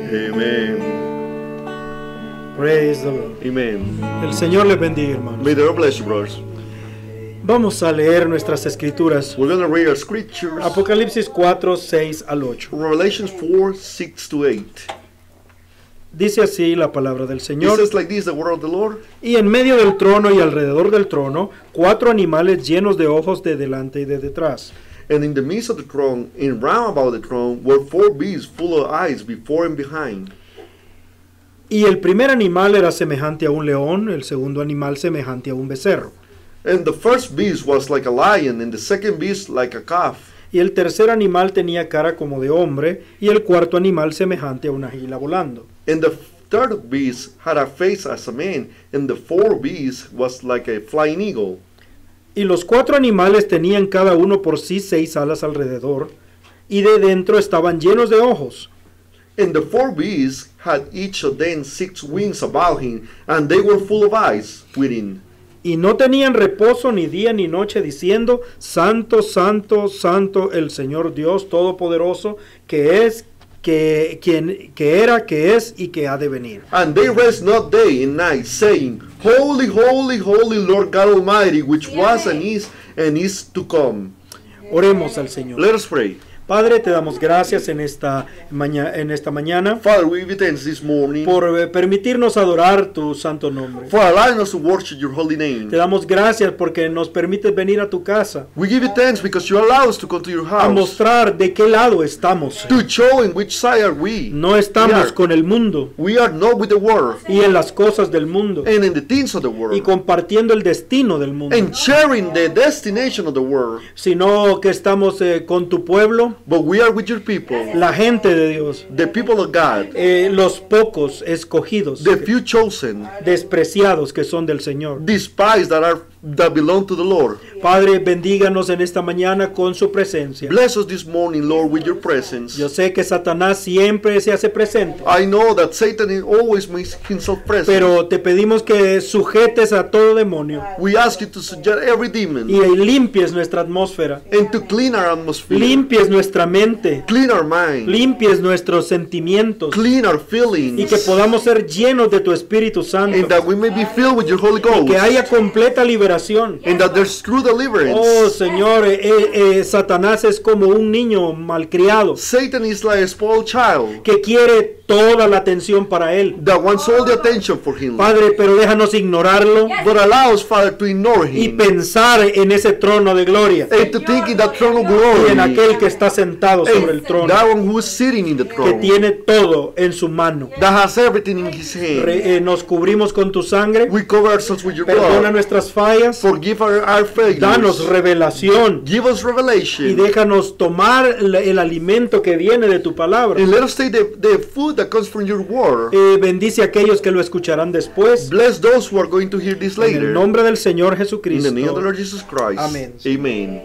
Amen. Praise the Lord. Amen. El Señor les bendiga, hermanos. May the Lord bless you, brothers. Vamos a leer nuestras escrituras. We're going to read our scriptures. Apocalipsis 4, 6 al 8. Revelations 4, 6 to 8. Dice así la palabra del It Señor. says like this, the word of the Lord. Y en medio del trono y alrededor del trono, 4 animales llenos de ojos de delante y de detrás. And in the midst of the throne, and round about the throne, were 4 beasts full of eyes before and behind. Y el primer animal era semejante a un león, el segundo animal semejante a un becerro. And the first beast was like a lion, and the second beast like a calf. Y el tercer animal tenía cara como de hombre, y el cuarto animal semejante a una águila volando. And the third beast had a face as a man, and the fourth beast was like a flying eagle. Y los 4 animales tenían cada uno por sí 6 alas alrededor, y de dentro estaban llenos de ojos. And the 4 beasts had each of them 6 wings about him, and they were full of eyes within. Y no tenían reposo ni día ni noche, diciendo, Santo, Santo, Santo, el Señor Dios Todopoderoso, que es, que era, que es y que ha de venir. And they rest not day and night, saying, Holy, holy, holy Lord God Almighty, which was and is to come. Oremos al Señor. Let us pray. Padre, te damos gracias en esta mañana Father, we give you thanks this morning por permitirnos adorar tu santo nombre. for allowing us to worship your holy name. Te damos gracias porque nos permites venir a tu casa We give you thanks because you allow us to come to your a house, mostrar de qué lado estamos. to show in which side are we. No estamos Yeah. con el mundo We are not with the world y en las cosas del mundo and in the things of the y world compartiendo el destino del mundo, and sharing the destination of the world, sino que estamos con tu pueblo, but we are with your people, la gente de Dios, the people of God, los pocos escogidos, the few chosen, despreciados que son del Señor. despised that belong to the Lord. Padre, bendíganos en esta mañana con su presencia. Bless us this morning, Lord, with your presence. Yo sé que Satanás siempre se hace presente, I know that Satan always makes himself present. pero te pedimos que sujetes a todo demonio We ask you to subject every demon y limpies nuestra atmósfera, and to clean our atmosphere, limpies nuestra mente, clean our mind, limpies nuestros sentimientos clean our y feelings, que podamos ser llenos de tu Espíritu Santo, and that we may be filled with your Holy que Ghost, haya completa liberación. and that there's true deliverance. Oh Señor, Satanás es como un niño malcriado Satan is like a spoiled child que quiere toda la atención para él. that wants all the attention for him, Padre, pero déjanos ignorarlo but allows Father to ignore y him pensar en ese trono de gloria and to think in that throne of y glory, en aquel que está sentado sobre el and trono, that one who is sitting in the que throne, tiene todo en su mano. that has everything in his hand. Nos cubrimos con tu sangre, We cover ourselves with your perdona blood. nuestras fallas, Forgive our failures. danos revelación Give us y revelation. déjanos tomar el alimento que viene de tu palabra. And let us take the food that comes from your word. Bendice a aquellos que lo escucharán después. Bless those who are going to hear this En el later. nombre del Señor In the Jesucristo. name of the Lord Jesus Christ. Amén. Amen.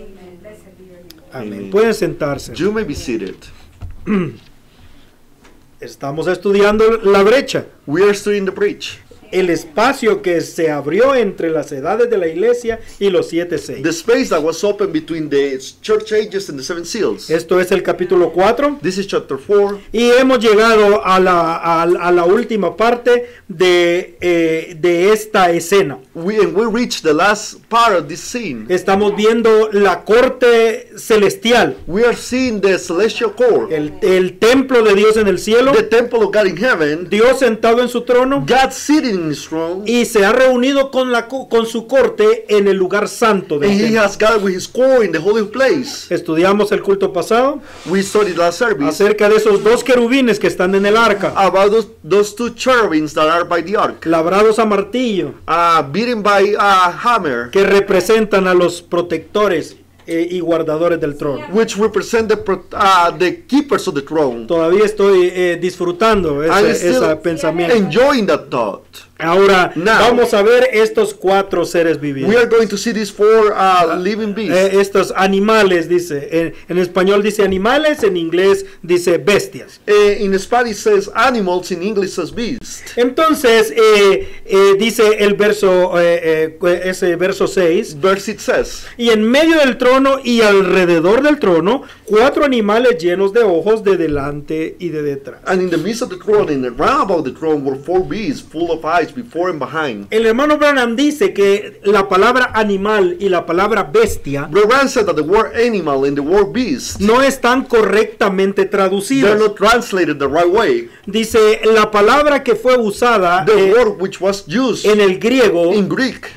Amén. Amen. Pueden sentarse. You may be seated. Estamos estudiando la brecha, We are studying the bridge. el espacio que se abrió entre las edades de la iglesia y los 7 The sellos. space that was open between the church ages and the 7 seals. Esto es el capítulo 4 This is chapter 4. y hemos llegado a la última parte de esta escena. We reached the last part of this scene. Estamos viendo la corte celestial, We are seeing the celestial court. el templo de Dios en el cielo, The temple of God in heaven. Dios sentado en su trono, God sitting in his throne. y se ha reunido con su corte en el lugar santo del And he templo. has gathered with his core in the holy place. Estudiamos el culto pasado We studied last service acerca de esos 2 querubines que están en el arca, about those 2 cherubims that are by the ark, labrados a martillo, beaten by a hammer, que representan a los protectores y guardadores del trono. which represent the keepers of the throne. Todavía estoy disfrutando I'm ese still pensamiento. enjoying that thought. Ahora Now, vamos a ver estos 4 seres we vivientes. are going to see these 4 living beasts. Estos animales, dice. En español dice animales, en inglés dice bestias. In Spanish says animals, in English says beast. Entonces, dice el verso, ese verso 6. Verse it says, Y en medio del trono y alrededor del trono, 4 animales llenos de ojos de delante y de detrás. and in the midst of the throne and round about the throne were 4 beasts full of eyes before and behind. El hermano Branham dice que la palabra animal y la palabra bestia Branham said that the word animal and the word beast, no están correctamente they're traducidas. not translated the right way. Dice, la palabra que fue usada The word which was used en el griego, in Greek,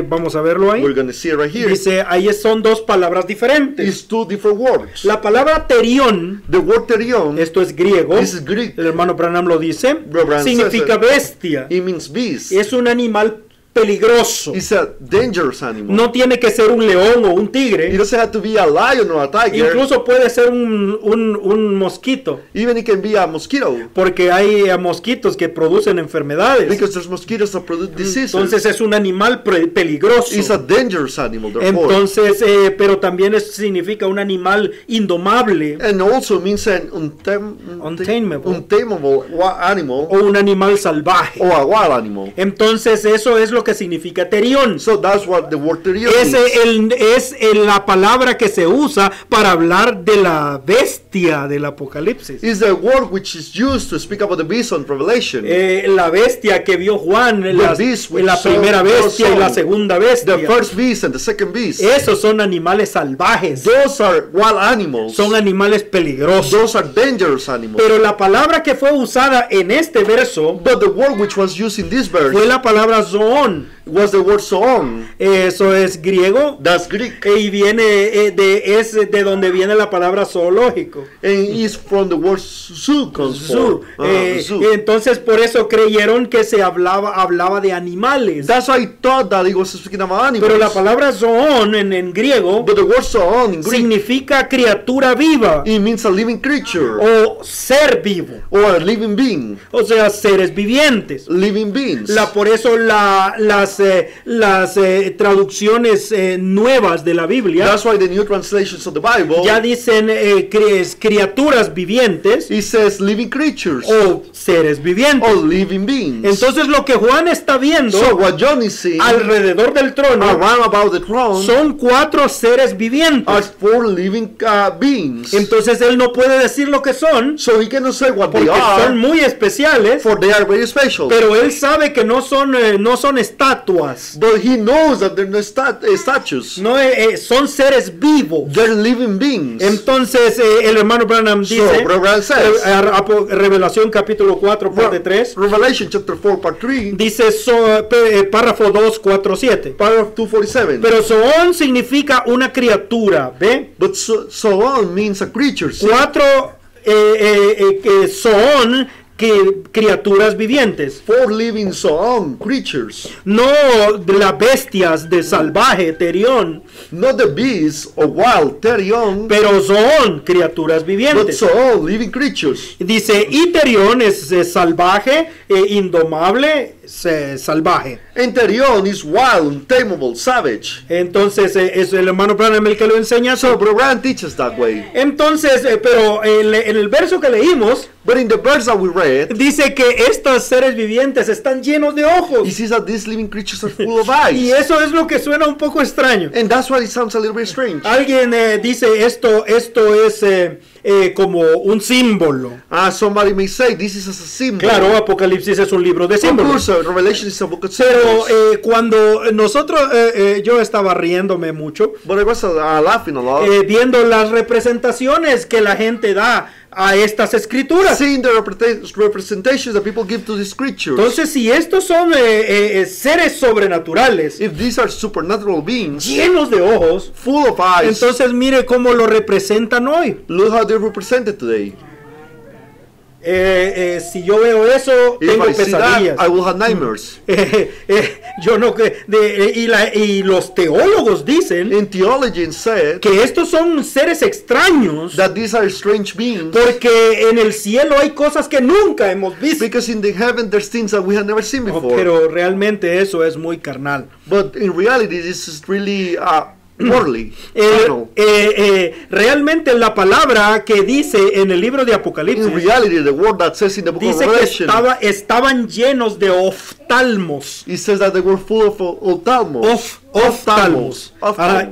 vamos a verlo ahí, we're going to see it right here, dice, ahí son 2 palabras diferentes. is 2 different words. La palabra terión, The word terion, esto es griego, this is Greek. el hermano Branham lo dice, Branham significa says it. bestia. It means beast. Es un animal peligroso. It's a dangerous animal. No tiene que ser un león o un It tigre. doesn't have to be a lion or a tiger. Incluso puede ser un mosquito. Even it can be a mosquito. Porque hay mosquitos que producen enfermedades. Because there's mosquitoes that produce diseases. Entonces es un animal peligroso. It's a dangerous animal, therefore. Entonces, pero también significa un animal indomable And also means an Untamable. untamable animal o un animal salvaje. or a wild animal. Entonces eso es lo que significa terión. So that's what the word terion Es la palabra que se usa para hablar de la bestia del Apocalipsis. is the word which is used to speak about the beast on Revelation. La bestia que vio Juan, beast which la saw primera bestia y la saw segunda bestia. The first beast and the second beast. Esos son animales salvajes. Those are wild animals. Son animales peligrosos. Those are dangerous animals. Pero la palabra que fue usada en este verso But the word which was used in this verse fue la palabra zoon. was the word zoon. Eso es griego. That's Greek. Y viene es de donde viene la palabra zoológico. And is from the word zoo comes Zoo. from. Zoo. Entonces por eso creyeron que se hablaba de animales. That's why I thought that it was speaking about animals. Pero la palabra zoon en griego But the word zoon in Greek, significa criatura viva it means a living creature o ser vivo. or a living being. O sea, seres vivientes. Living beings. Por eso las traducciones nuevas de la Biblia That's why the new translations of the Bible, ya dicen criaturas vivientes it says living creatures o seres vivientes. or living beings. Entonces lo que Juan está viendo So what John is seeing alrededor del trono around about the throne son 4 seres are vivientes. 4 living beings. Entonces él no puede decir lo que son So he cannot say what they porque son are, muy especiales, for they are very special. pero él sabe que no son estatuas, But he knows that they're not statues. no son seres vivos. They're living beings. Entonces el hermano Branham dice, So Branham says, Revelación capítulo 4 parte 3, Revelation chapter 4 part 3, dice párrafo 2, 4, 7. paragraph 247. Pero zoon significa una criatura, ¿ve? But zoon means a creature. See? 4 zoon que criaturas vivientes, 4 living zoon creatures. no de las bestias de salvaje, terión, Not the beasts or wild terion, pero zoon criaturas but vivientes. zoon living creatures. Dice, y terión es salvaje, indomable, salvaje. And terion is wild, untamable, savage. Entonces es el hermano Branham el que lo enseña. So Branham teaches that way. Entonces, pero en el verso que leímos, But in the verse that we read, dice que estos seres vivientes están llenos de ojos. it says that these living creatures are full of Y eyes. eso es lo que suena un poco extraño. And that's why it sounds a little bit strange. Alguien dice esto es como un símbolo. Somebody may say this is as a symbol. Claro, Apocalipsis es un libro de Of símbolos. course, Revelation is a book of Pero symbols. cuando nosotros, yo estaba riéndome mucho, But I was laughing a lot. viendo las representaciones que la gente da a estas escrituras. Seeing the representations that people give to these creatures. Entonces, si estos son seres sobrenaturales, If these are supernatural beings, llenos de ojos, full of eyes, entonces mire cómo lo representan hoy. look how they're represented today. Si yo veo eso, If tengo I see that, pesadillas. I will have nightmares. Yo no y los teólogos dicen In theology, it said que estos son seres extraños that these are strange beings porque en el cielo hay cosas que nunca hemos visto. because in the heaven there's things that we have never seen before. Pero realmente eso es muy carnal. But in reality, this is really worldly. carnal. Realmente la palabra que dice en el libro de In Apocalipsis reality, the word that says in the book of dice que Revelation, estaban llenos de oftalmos. it says that they were full of ophthalmos. Oftalmos. Ahora,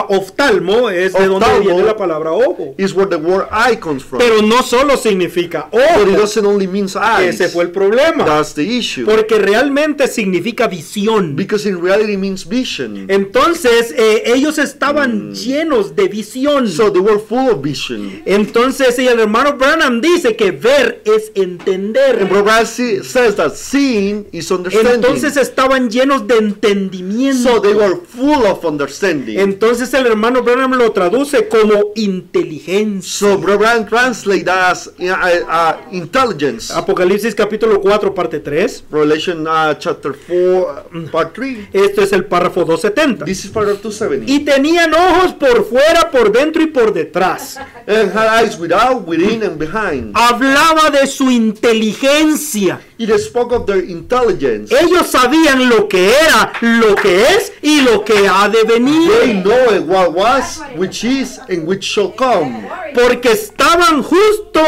oftalmo es de donde Oftalmo viene la palabra ojo. is where the word eye comes from. Pero no solo significa But it ojo. doesn't only mean eyes. Ese fue el problema. That's the issue. Porque realmente significa visión. Because in reality it means vision. Entonces ellos estaban llenos de visión. So they were full of vision. Entonces el hermano Branham dice que ver es entender. And Brother says that seeing is understanding. Entonces estaban llenos de entendimiento. So they were full of understanding. Entonces el hermano Branham lo traduce como inteligencia. So Brother translate that as intelligence. Apocalipsis capítulo 4 parte 3. Revelation chapter 4 part 3. Esto es el párrafo 270. This is part of 270. Y tenían ojos por fuera, por dentro y por detrás. And had eyes without, within, and behind. Hablaba de su inteligencia. It spoke of their intelligence. Ellos sabían lo que era, lo que es y lo que ha de They venir. know what was, which is, and which shall come. Porque estaban justo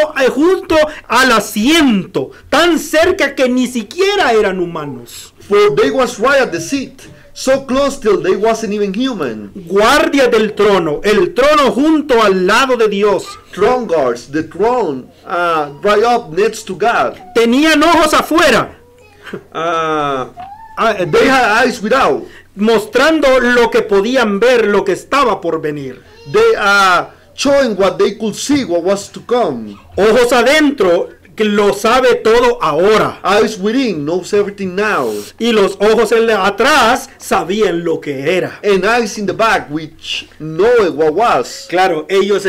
al asiento, tan cerca que ni siquiera eran humanos. For they was right at the seat, so close till they wasn't even human. Guardia del trono, el trono junto al lado de Dios. Throne guards, the throne, right up next to God. Tenían ojos afuera, They had eyes without. mostrando lo que podían ver, lo que estaba por venir. They are showing what they could see, what was to come. Ojos adentro, que lo sabe todo ahora. Eyes within, knows everything now. Y los ojos atrás sabían lo que era. And eyes in the back, which know what was. Claro, ellos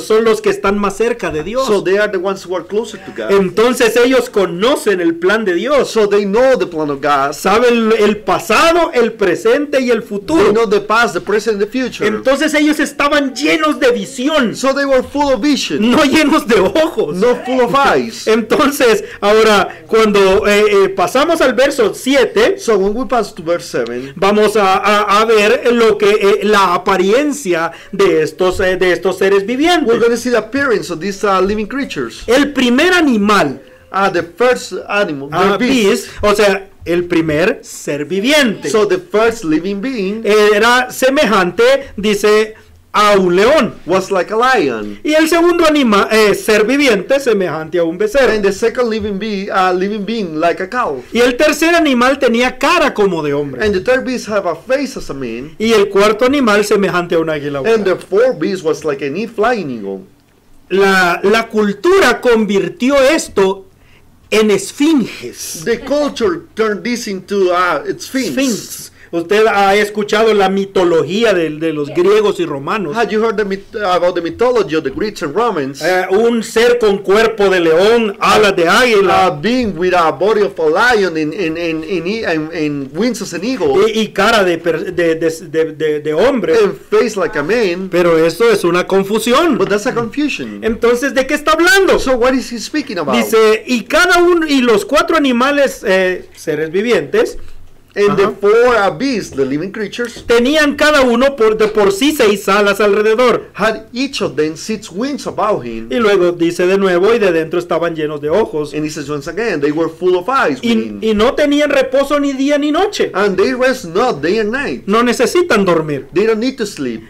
son los que están más cerca de Dios. So they are the ones who are closer to God. Entonces ellos conocen el plan de Dios. So they know the plan of God. Saben el pasado, el presente y el They futuro. know the past, the present, and the future. Entonces ellos estaban llenos de visión, So they were full of vision, no llenos de ojos. not full of eyes. Entonces, ahora, cuando pasamos al verso 7, So when we pass to verse 7, vamos a ver lo que la apariencia de estos seres vivientes. we're going to see the appearance of these living creatures. El primer animal, The first animal, the beast. beast, o sea, el primer ser viviente, So the first living being era semejante, dice, a un león. was like a lion. Y el segundo ser viviente, semejante a un becerro. And the second living being like a cow. Y el tercer animal tenía cara como de hombre. And the third beast have a face as a man. Y el cuarto animal semejante a un águila. And the fourth beast was like an flying eagle. La cultura convirtió esto en esfinges. The culture turned this into sphinx. Sphinx. Usted ha escuchado la mitología de los griegos y romanos. Had you heard about the mythology of the Greeks and Romans? Un ser con cuerpo de león, alas de águila Being with a body of a lion and wings as an eagle, y cara de hombre. and face like a man. Pero eso es una confusión. But that's a confusion. Entonces, ¿de qué está hablando? So what is he speaking about? Dice, y cada uno, y los cuatro animales, seres vivientes, And the four beasts, the living creatures, tenían cada uno por sí 6 alas alrededor. had each of them 6 wings about him. Y luego dice de nuevo, y de dentro estaban llenos de ojos. And he says once again, they were full of eyes within. Y no tenían reposo ni día ni noche. And they rest not day and night. No necesitan dormir. They don't need to sleep.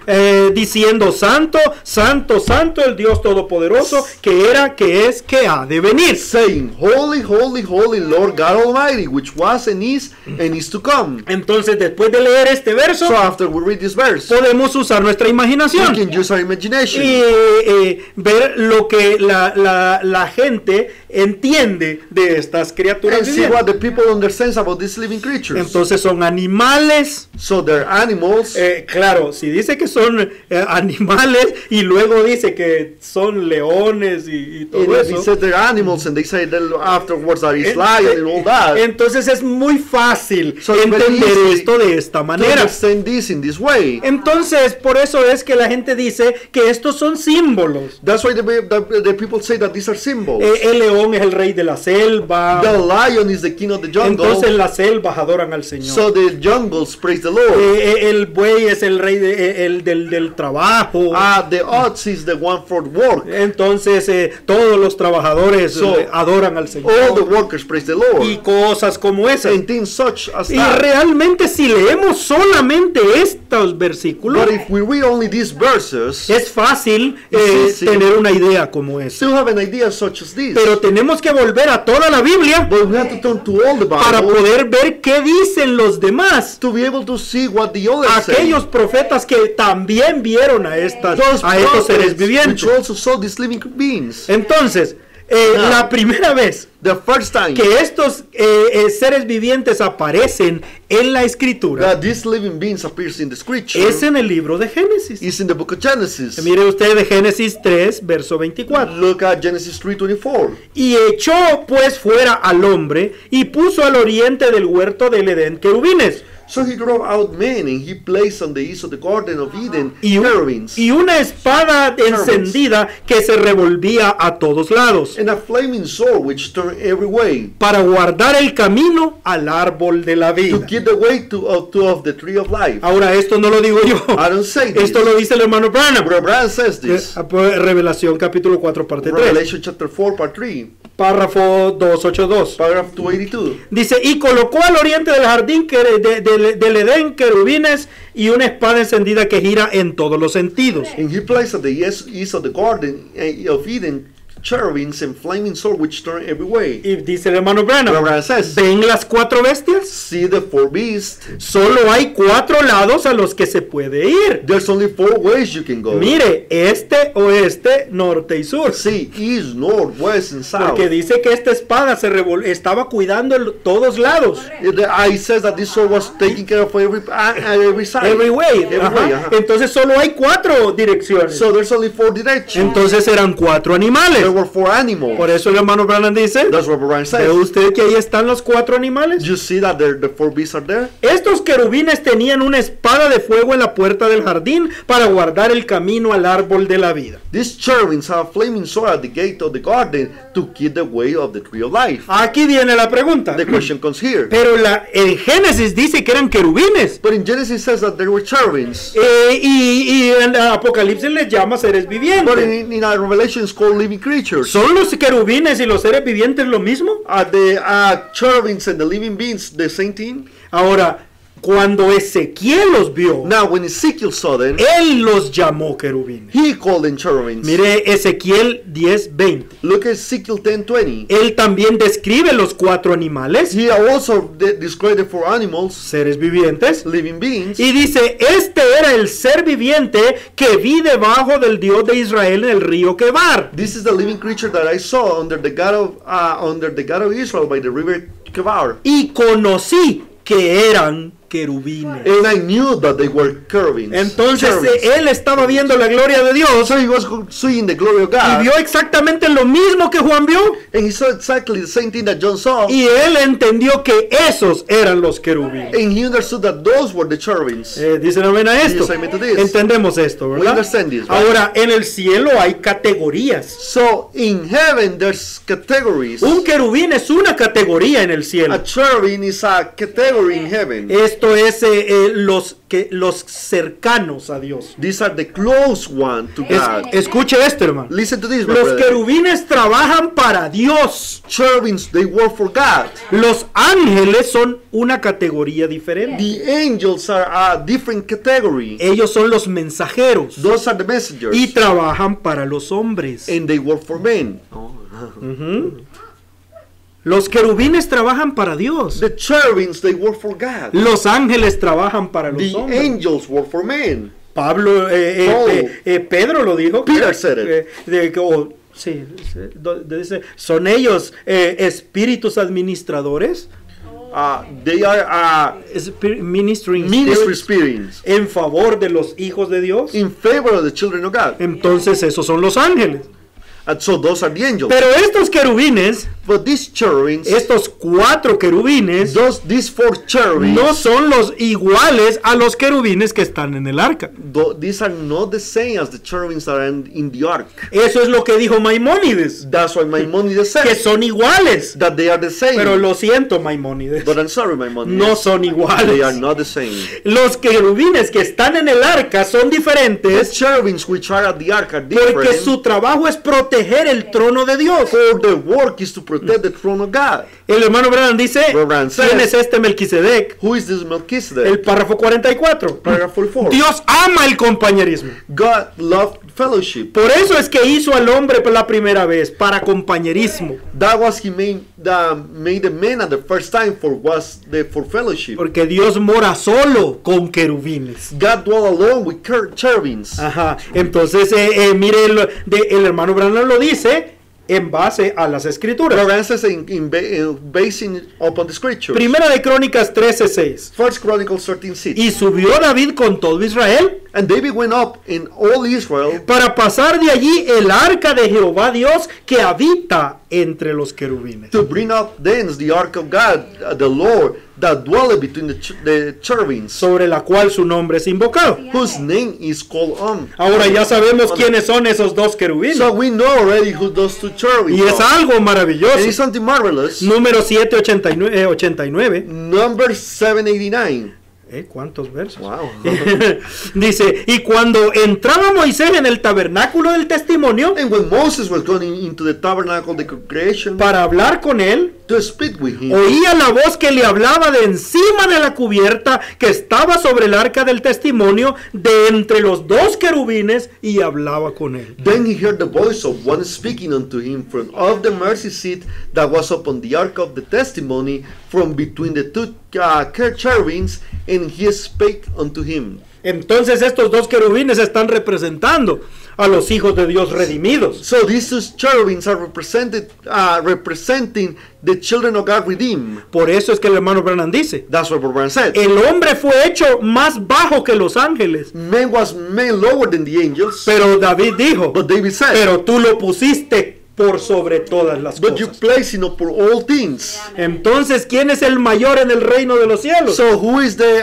Diciendo, santo, santo, santo, el Dios Todopoderoso, que era, que es, que ha de venir. Saying, holy, holy, holy Lord God Almighty, which was and is is to come. Entonces, después de leer este verso, So after we read this verse, podemos usar nuestra we imaginación can use our imagination y ver lo que la gente entiende de estas criaturas and see vivientes. what the people understands about these living creatures. Entonces son animales. So they're animals. Claro, si dice que son animales y luego dice que son leones y todo And they eso, said they're animals, and they say that afterwards that is lion and all that. entonces es muy fácil So it's very entender easy esto de esta To manera. understand this in this way. Entonces, por eso es que la gente dice que estos son símbolos. That's why the people say that these are symbols. El león es el rey de la selva. The lion is the king of the jungle. Entonces las selvas adoran al Señor. So the jungles praise the Lord. El buey es el rey del trabajo. The ox is the one for work. Entonces todos los trabajadores So, adoran al All the Señor. workers praise the Lord. Y cosas como esas. And things such as Y that. realmente si leemos solamente estos versículos, But if we read only these verses, es fácil Sí. tener una idea como esa. still have an idea such as this. Pero tenemos que volver a toda la Biblia But we have to turn to all the para Bible poder ver qué dicen los demás. to be able to see what the others say. Aquellos profetas que también vieron a estos Those seres prophets vivientes. which also saw these living beings. Entonces, Now, la primera vez The first time que estos seres vivientes aparecen en la escritura that these living beings appears in the scripture es en el libro de Génesis. is in the book of Genesis. Mire usted de Génesis 3, verso 24. Look at Genesis 3:24. Y echó pues fuera al hombre y puso al oriente del huerto del Edén querubines So he drove out men, and he placed on the east of the garden of Eden y cherubims, una espada encendida que se revolvía a todos lados and a flaming sword which turned every way, para guardar el camino al árbol de la to vida. give the way to of the tree of life. Ahora esto no lo digo yo. I don't say this. Esto lo dice el hermano Branham. Brother Branham says this. Revelación capítulo 4 parte 3. Revelation chapter 4, part 3, Párrafo 282. paragraph 282. Dice, y colocó al oriente del jardín del Edén querubines y una espada encendida que gira en todos los sentidos. And he placed at the east of the garden of Eden cherubims and flaming sword which turn every way. Y dice el hermano Brother Branham, Branham says, ¿ven las cuatro bestias? see the four beasts. Solo hay cuatro lados a los que se puede ir. There's only four ways you can go. Mire, este, oeste, norte y sur. See, east, north, west, and south. Porque dice que esta espada estaba cuidando todos lados. I says that this sword was taking care of every side. Every way. Every Ajá. way, ajá. Entonces solo hay cuatro direcciones. So there's only four directions. Entonces eran cuatro animales. There were four animals. Por eso el hermano Branham dice, That's what Brian ¿ve says. usted que ahí están los cuatro animales? You see that the four beasts are there? Estos querubines tenían una espada de fuego en la puerta del jardín para guardar el camino al árbol de la vida. These cherubims have a flaming sword at the gate of the garden to keep the way of the tree of life. Aquí viene la pregunta. The question comes here. Pero en Génesis dice que eran querubines. But in Genesis it says that there were cherubims. Y en Apocalipsis les llama seres But vivientes. in our Revelation it's called living creatures. ¿Son los querubines y los seres vivientes lo mismo? Are the cherubims and the living beings the same thing? Ahora, cuando Ezequiel los vio, Now when Ezekiel saw them, él los llamó querubines. he called them cherubims. Mire Ezequiel 10:20. Look at Ezekiel 10:20. Él también describe los cuatro animales, He also described the four animals, seres vivientes, living beings. y dice, este era el ser viviente que vi debajo del Dios de Israel en el río Quebar. This is the living creature that I saw under the God of Israel by the river Kebar. Y conocí que eran querubines. And I knew that they were cherubims. Entonces Cherubims. él estaba viendo la gloria de Dios So he was seeing the glory of y God. vio exactamente lo mismo que Juan vio. And he saw exactly the same thing that John saw. Y él entendió que esos eran los querubines. And he understood that those were the cherubims. Dicen amén a esto. Yes, amen to this. Entendemos esto, We ¿verdad? understand this, right? Ahora, en el cielo hay categorías. So in heaven there's categories. Un querubín es una categoría en el cielo. A cherubim is a category in heaven. Esto es los cercanos a Dios. These are the close one to God. Escuche esto, hermano. Listen to this, my Los brother. querubines trabajan para Dios. Cherubims, they work for God. Los ángeles son una categoría diferente. The angels are a different category. Ellos son los mensajeros Those are the messengers. y trabajan para los hombres. And they work for men. Los querubines trabajan para Dios. The cherubims, they work for God. Los ángeles trabajan para los The hombres. angels work for men. Pablo, Pedro lo dijo. Peter said it. Sí, dice, son ellos espíritus administradores. They are Ministry spirits en favor de los hijos de Dios. in favor of the children of God. Entonces esos son los ángeles. And so those are the angels. Pero estos querubines, But these cherubims, estos 4 querubines, these 4 cherubims, no son los iguales a los querubines que están en el arca. these are not the same as the cherubims that are in the ark. Eso es lo que dijo Maimónides, That's why Maimonides que says son iguales. that they are the same. Pero lo siento, Maimónides, But I'm sorry, Maimonides. no son They are iguales. not the same. Los querubines que están en el arca son The diferentes cherubims which are at the ark are porque different. su trabajo es proteger el trono de Dios. For the work is to protect the throne of God. El hermano Branham dice, Branham says, ¿quién es este Melquisedec? Who is this Melchizedek? El párrafo 44. Paragraph 44. Dios ama el compañerismo. God loved fellowship. Por eso es que hizo al hombre por la primera vez, para compañerismo. That was he made the man at the first time for fellowship. Porque Dios mora solo con querubines. God dwelt alone with cherubims. Ajá. Entonces, mire, el hermano Branham lo dice en base a las escrituras. Branham says basing upon the scriptures. Primera de Crónicas 13:6. First Chronicles 13:6. Y subió David con todo Israel And David went up in all Israel para pasar de allí el arca de Jehová Dios que habita entre los querubines. to bring up thence the ark of God, the Lord, that dwelleth between the cherubims, Sobre la cual su nombre es invocado. whose name is called Ahora ya sabemos quiénes son esos dos querubines. So we know already who those 2 cherubims Y es are. algo And it's maravilloso. something marvelous. Número 789. Number 789. ¿Cuántos versos? Wow. Dice, y cuando entraba Moisés en el tabernáculo del testimonio And when Moses was going into the tabernacle, the congregation, para hablar con él, to speak with him, oía la voz que le hablaba de encima de la cubierta que estaba sobre el arca del testimonio de entre los 2 querubines y hablaba con él. then he heard the voice of one speaking unto him from off the mercy seat that was upon the ark of the testimony from between the 2 cherubims, and he spake unto him. Entonces estos 2 querubines están representando a los hijos de Dios redimidos. So these 2 cherubims are representing the children of God redeemed. Por eso es que el hermano Branham dice, That's what Branham said. el hombre fue hecho más bajo que los ángeles. Man was made lower than the angels, Pero David dijo, but David said, pero tú lo pusiste por sobre todas las but you cosas. place him upon all things. Entonces, ¿quién es el mayor en el reino de los cielos? So who is the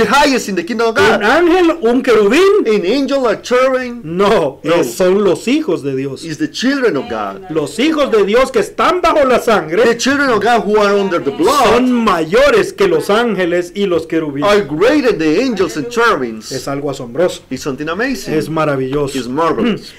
highest in the kingdom of ¿Un God? ángel? ¿Un querubín? An angel, a cherubim, No, No. son los hijos de Dios. is the children of God. Los hijos de Dios que están bajo la The sangre children of God who are under the blood son mayores que los ángeles y los querubines. are greater than the angels and cherubims. Es algo asombroso. It's something amazing. Es maravilloso. It's marvelous.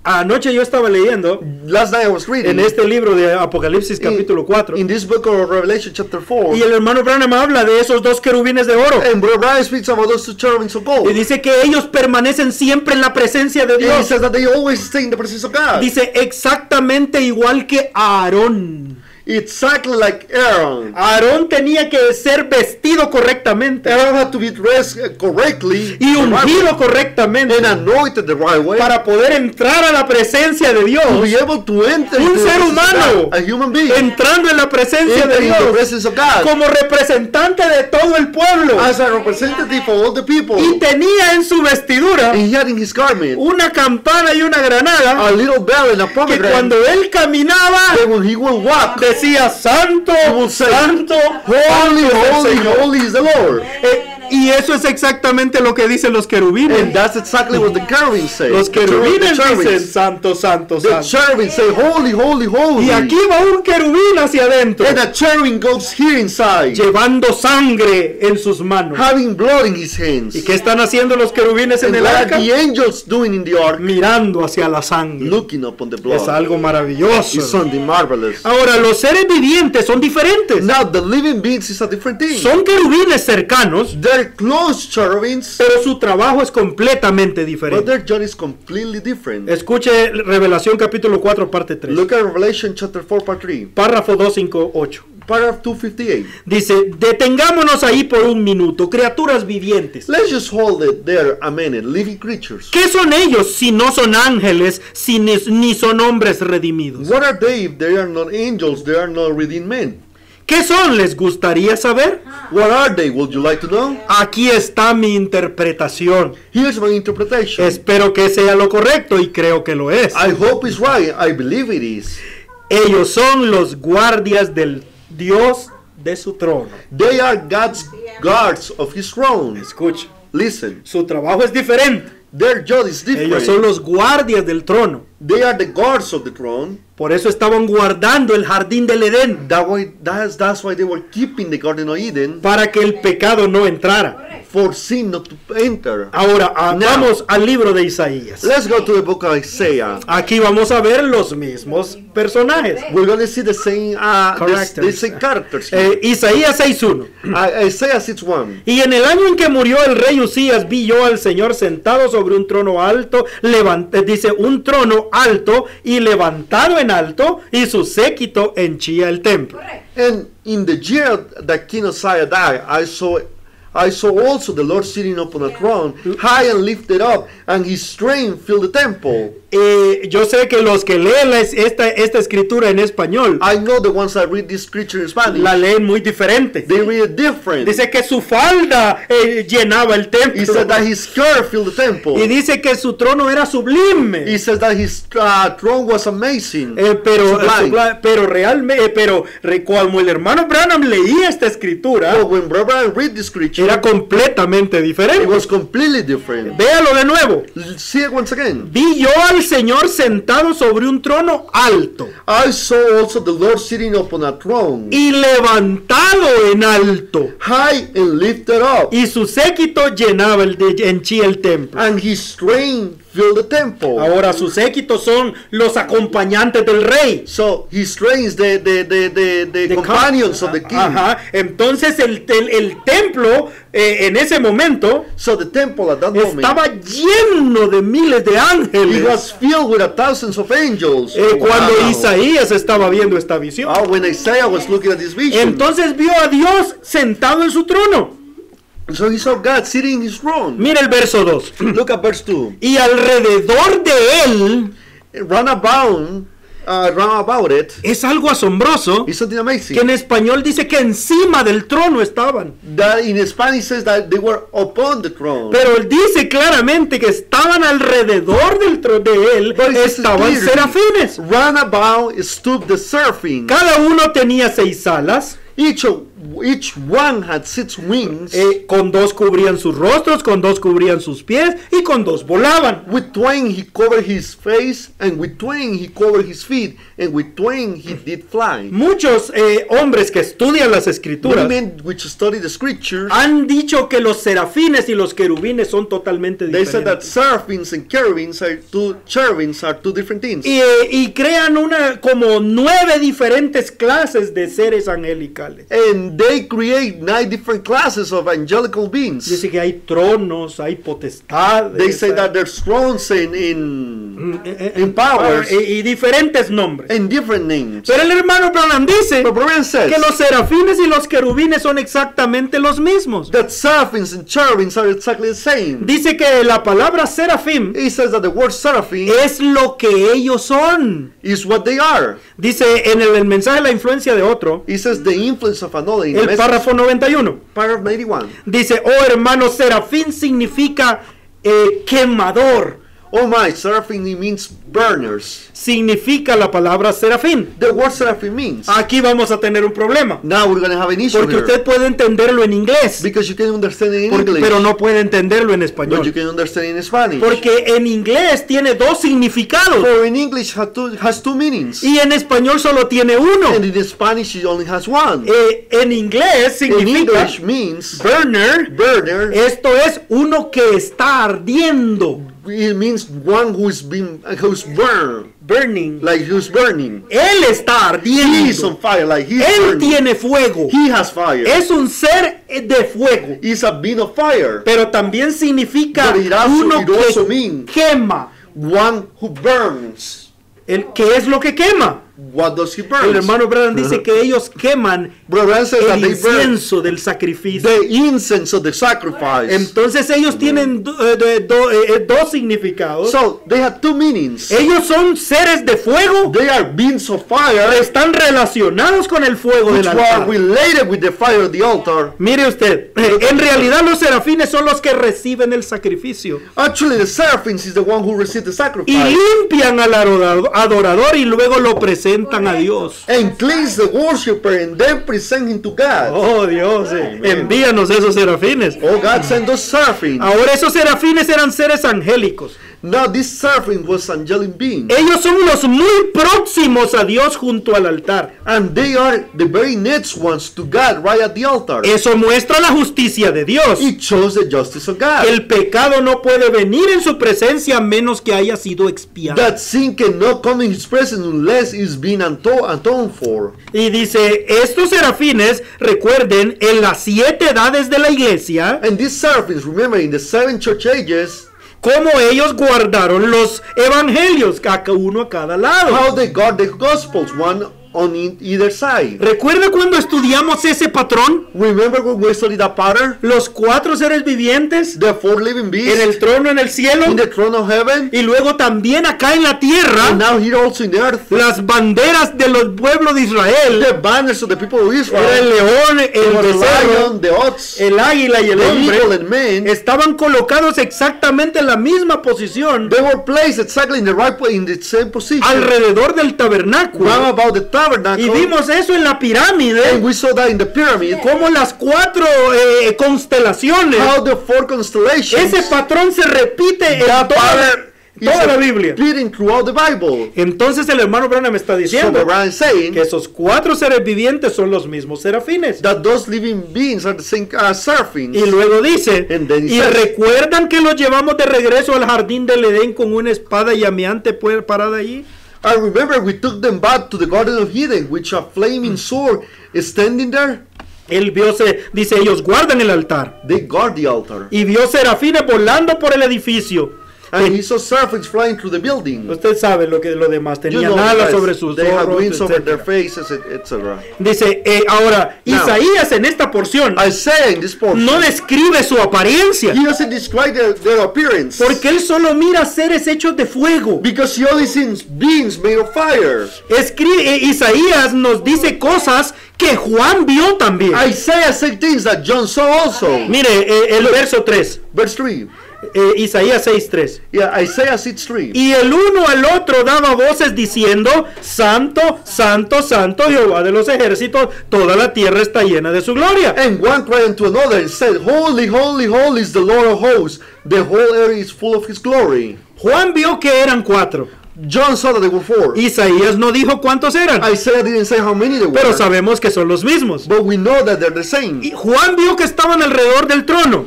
Anoche yo estaba leyendo Last night I was reading en este libro de Apocalipsis capítulo 4 in this book of Revelation chapter 4, y el hermano Branham habla de esos 2 querubines de oro and Brother Brian speaks about those 2 cherubims of gold. y dice que ellos permanecen siempre en la presencia de And he Dios. says that they always stay in the presence of God. Dice exactamente igual que Aarón. Exactly like Aaron. Aarón tenía que ser vestido correctamente Aaron had to be dressed correctly y the right way, ungido correctamente and anointed the right way para poder entrar a la presencia de to Dios. be able to enter Un into the ser presence of humano God, a human being, entrando en la presencia de entering the Dios presence of God como representante de todo el pueblo. as a representative of all the people. Y tenía en su vestidura And he had in his garment una campana y una granada a little bell and a que pomegranate. cuando él caminaba That when he will walk, decía santo, will say, santo, holy, santo es el holy, Señor. holy is the Lord. Y eso es exactamente lo que dicen los querubines. And that's exactly what the cherubims say. Los querubines The dicen cherubims. santo, santo, The santo. cherubims say holy, holy, holy. Y aquí va un querubín hacia adentro, And a cherubim goes here inside, llevando sangre en sus manos. having blood in his hands. ¿Y qué están haciendo los querubines en And el what arca? are the angels doing in the ark? Mirando hacia la sangre. Looking upon the Es blood. algo It's maravilloso. something marvelous. Ahora, los seres vivientes son diferentes. Now the living beings is a different thing. Son querubines cercanos, There are close cherubims, pero su trabajo es completamente but diferente. their job is completely different. Escuche Revelación capítulo 4, parte 3. Look at Revelation chapter 4, part 3, Párrafo 258. paragraph 258. Dice, detengámonos ahí por un minuto, criaturas vivientes. Let's just hold it there a minute. Living creatures. ¿Qué son ellos si no son ángeles, ni son hombres redimidos? What are they if they are not angels, they are not redeemed men? ¿Qué son? ¿Les gustaría saber? What are they? Would you like to know? Aquí está mi interpretación. Here's my interpretation. Espero que sea lo correcto y creo que lo es. I hope it's right. I believe it is. Ellos son los guardias del Dios de su trono. They are God's guards of his throne. Escucha, Listen, su trabajo es diferente. their job is Ellos son different. los guardias del trono. They are the guards of the throne. Por eso estaban guardando el jardín del Edén, That's why they were keeping the Garden of Eden, para que el pecado no entrara. for sin not to enter. Ahora, Now, vamos al libro de Isaías. let's go to the book of Isaiah. Aquí vamos a ver los mismos personajes. We're going to see the same characters. here. Isaías 6.1. Isaiah 6:1. Y en el año en que murió el rey Usías, vi yo al Señor sentado sobre un trono alto, dice un trono alto y levantado en alto, y su séquito henchía el templo. And in the year that King Uzziah died, I saw also the Lord sitting upon a throne, high and lifted up, and his train filled the temple. Yo sé que los que leen esta escritura en español I know the ones that read this scripture in Spanish, la leen muy diferente. they read it different. Dice que su falda llenaba el templo. He said that his skirt filled the temple. Y dice que su trono era sublime. He says that his throne was amazing. Pero realmente, como el hermano Branham leía esta escritura, But when Brother read the scripture, era completamente it diferente. was completely different. Véalo de nuevo. See it once again. Vi yo al Señor sentado sobre un trono alto I saw also the Lord sitting upon a throne, y levantado en alto, high and lifted up, y su séquito henchía el templo. and his train filled the temple. Ahora sus séquitos son los acompañantes del rey. So his train is the companions of the king. Ajá. Entonces el templo en ese momento So the temple at that estaba moment, lleno de miles de it ángeles. was filled with thousands of angels. Cuando Wow. Isaías estaba viendo esta visión. When Isaiah was looking at this vision, Entonces vio a Dios sentado en su trono. so he saw God sitting in his throne. Mira el verso 2. Look at verse 2. Y alrededor de él Round about it es algo asombroso is something amazing. que en español dice que encima del trono estaban. That in Spanish says that they were upon the throne. Pero él dice claramente que estaban alrededor del trono de él, But it says estaban clearly, serafines. round about stood the seraphim. Cada uno tenía 6 alas. Each one had 6 wings. Con 2 cubrían sus rostros, con 2 cubrían sus pies y con 2 volaban. With twain he covered his face, and with twain he covered his feet, and with twain he did fly. Muchos hombres que estudian las escrituras Women which study the scriptures, han dicho que los serafines y los querubines son totalmente they said that diferentes. seraphims and cherubims are two different things. Y crean como 9 diferentes clases de seres angelicales. And they create 9 different classes of angelical beings. Dice que hay tronos, hay potestades. They say that there's thrones in powers y diferentes nombres. and different names. Pero el hermano Branham dice But Brian says que los serafines y los querubines son exactamente los mismos. that seraphims and cherubims are exactly the same. Dice que la palabra serafín He says that the word seraphim es lo que ellos son. is what they are. Dice en el mensaje La influencia de otro, He says the influence of another in the el message. párrafo 91. Paragraph 91. Dice, oh hermano, serafín significa quemador. Oh my, seraphim it means burners. Significa la palabra serafín. The word seraphim means. Aquí vamos a tener un problema. Now we're going to have an issue Porque here. usted puede entenderlo en inglés, Because you can understand it in English, pero no puede entenderlo en but you español. can understand it in Spanish. Porque en inglés tiene 2 significados For in English has two meanings. y en español solo tiene uno. And in Spanish it only has one. En inglés In significa English means burner. burner. Esto es uno que está ardiendo. it means one who's burned, burning. like who's burning. Él está He is on ardiendo. fire, like he's Él burning. tiene fuego. He has fire. Es un ser de fuego. He's a being of fire. Pero también significa But it also uno mean que quema. one who burns. ¿Qué es lo que quema? What does he burn? El hermano Branham dice que ellos queman Brother says that el they burn incienso del sacrificio. the incense of the sacrifice. Entonces ellos tienen dos significados. So they have two meanings. Ellos son seres de fuego. They are beings of fire, Están relacionados con el fuego which del were altar. related with the fire of the altar. Mire usted, en realidad los serafines son los que reciben el sacrificio Actually, the seraphims is the one who received the y sacrifice limpian al adorador y luego lo presentan a Dios. and cleanse the worshiper and then present him to God. Oh Dios, envíanos esos serafines. Oh, God sent those seraphims. Ahora esos serafines eran seres angélicos. Now this seraphim was angelic beings, Ellos son los muy próximos a Dios junto al altar. and they are the very next ones to God right at the altar. Eso muestra la justicia de Dios. It shows the justice of God. El pecado no puede venir en su presencia a menos que haya sido expiado. That sin cannot come in His presence unless it's been atoned for. Y dice, estos serafines, recuerden, en las 7 edades de la iglesia, And these seraphims, remember, in the 7 church ages, cómo ellos guardaron los evangelios, uno a cada lado. how they got the gospels, one on either side. ¿Recuerda cuando estudiamos ese patrón? Remember when we studied that pattern? Los 4 seres vivientes The 4 living beings en el trono en el cielo in the throne of heaven, y luego también acá en la and tierra now here also in the earth, las banderas de los pueblos de Israel. the banners of the people of Era el Israel, león, el the becerro, lion, the ox, el águila y el the eagle hombre and man, estaban colocados exactamente en la misma posición they were placed exactly in the right place, in the same position, alrededor del tabernáculo. round about the Y tabernacle, vimos eso en la and pirámide, we saw that in the pyramid, como las 4 constelaciones. how the 4 constellations, Ese patrón se repite en that pattern toda la Biblia. repeating throughout the Bible. Entonces el hermano Branham está So diciendo Abraham is saying que esos 4 seres vivientes son los mismos serafines. that those living beings are the same seraphims. Y luego dice, And then he y says- recuerdan que los llevamos de regreso al jardín del Edén con una espada llameante parada allí. I remember we took them back to the Garden of Eden, which a flaming sword is standing there. Él vio, dice, ellos guardan el altar. They guard the altar. Y vio serafines volando por el edificio. And he saw seraphims flying through the building. Usted sabe lo demás. You Tenían know, alas guys, sobre sus they have ojos, wings over their etc. faces, etc. Dice, ahora, Now, Isaías en esta porción Isaiah in this portion, no describe su apariencia. he doesn't describe their appearance. Porque él solo mira seres hechos de fuego. Because he only sees beings made of fire. Isaías nos dice cosas que Juan vio también. Isaiah said things that John saw also. Mire, el verso 3. Verse 3. Isaías 6:3. Yeah, Isaiah 6:3. Y el uno al otro daba voces diciendo, Santo, Santo, Santo, Jehová de los ejércitos, toda la tierra está llena de su gloria. And one cried unto another and said, Holy, holy, holy is the Lord of hosts. The whole earth is full of his glory. Juan vio que eran 4. John saw that there were 4. Isaías no dijo cuántos eran, Isaiah didn't say how many there were. pero sabemos que son los mismos. But we know that they're the same. Y Juan vio que estaban alrededor del trono.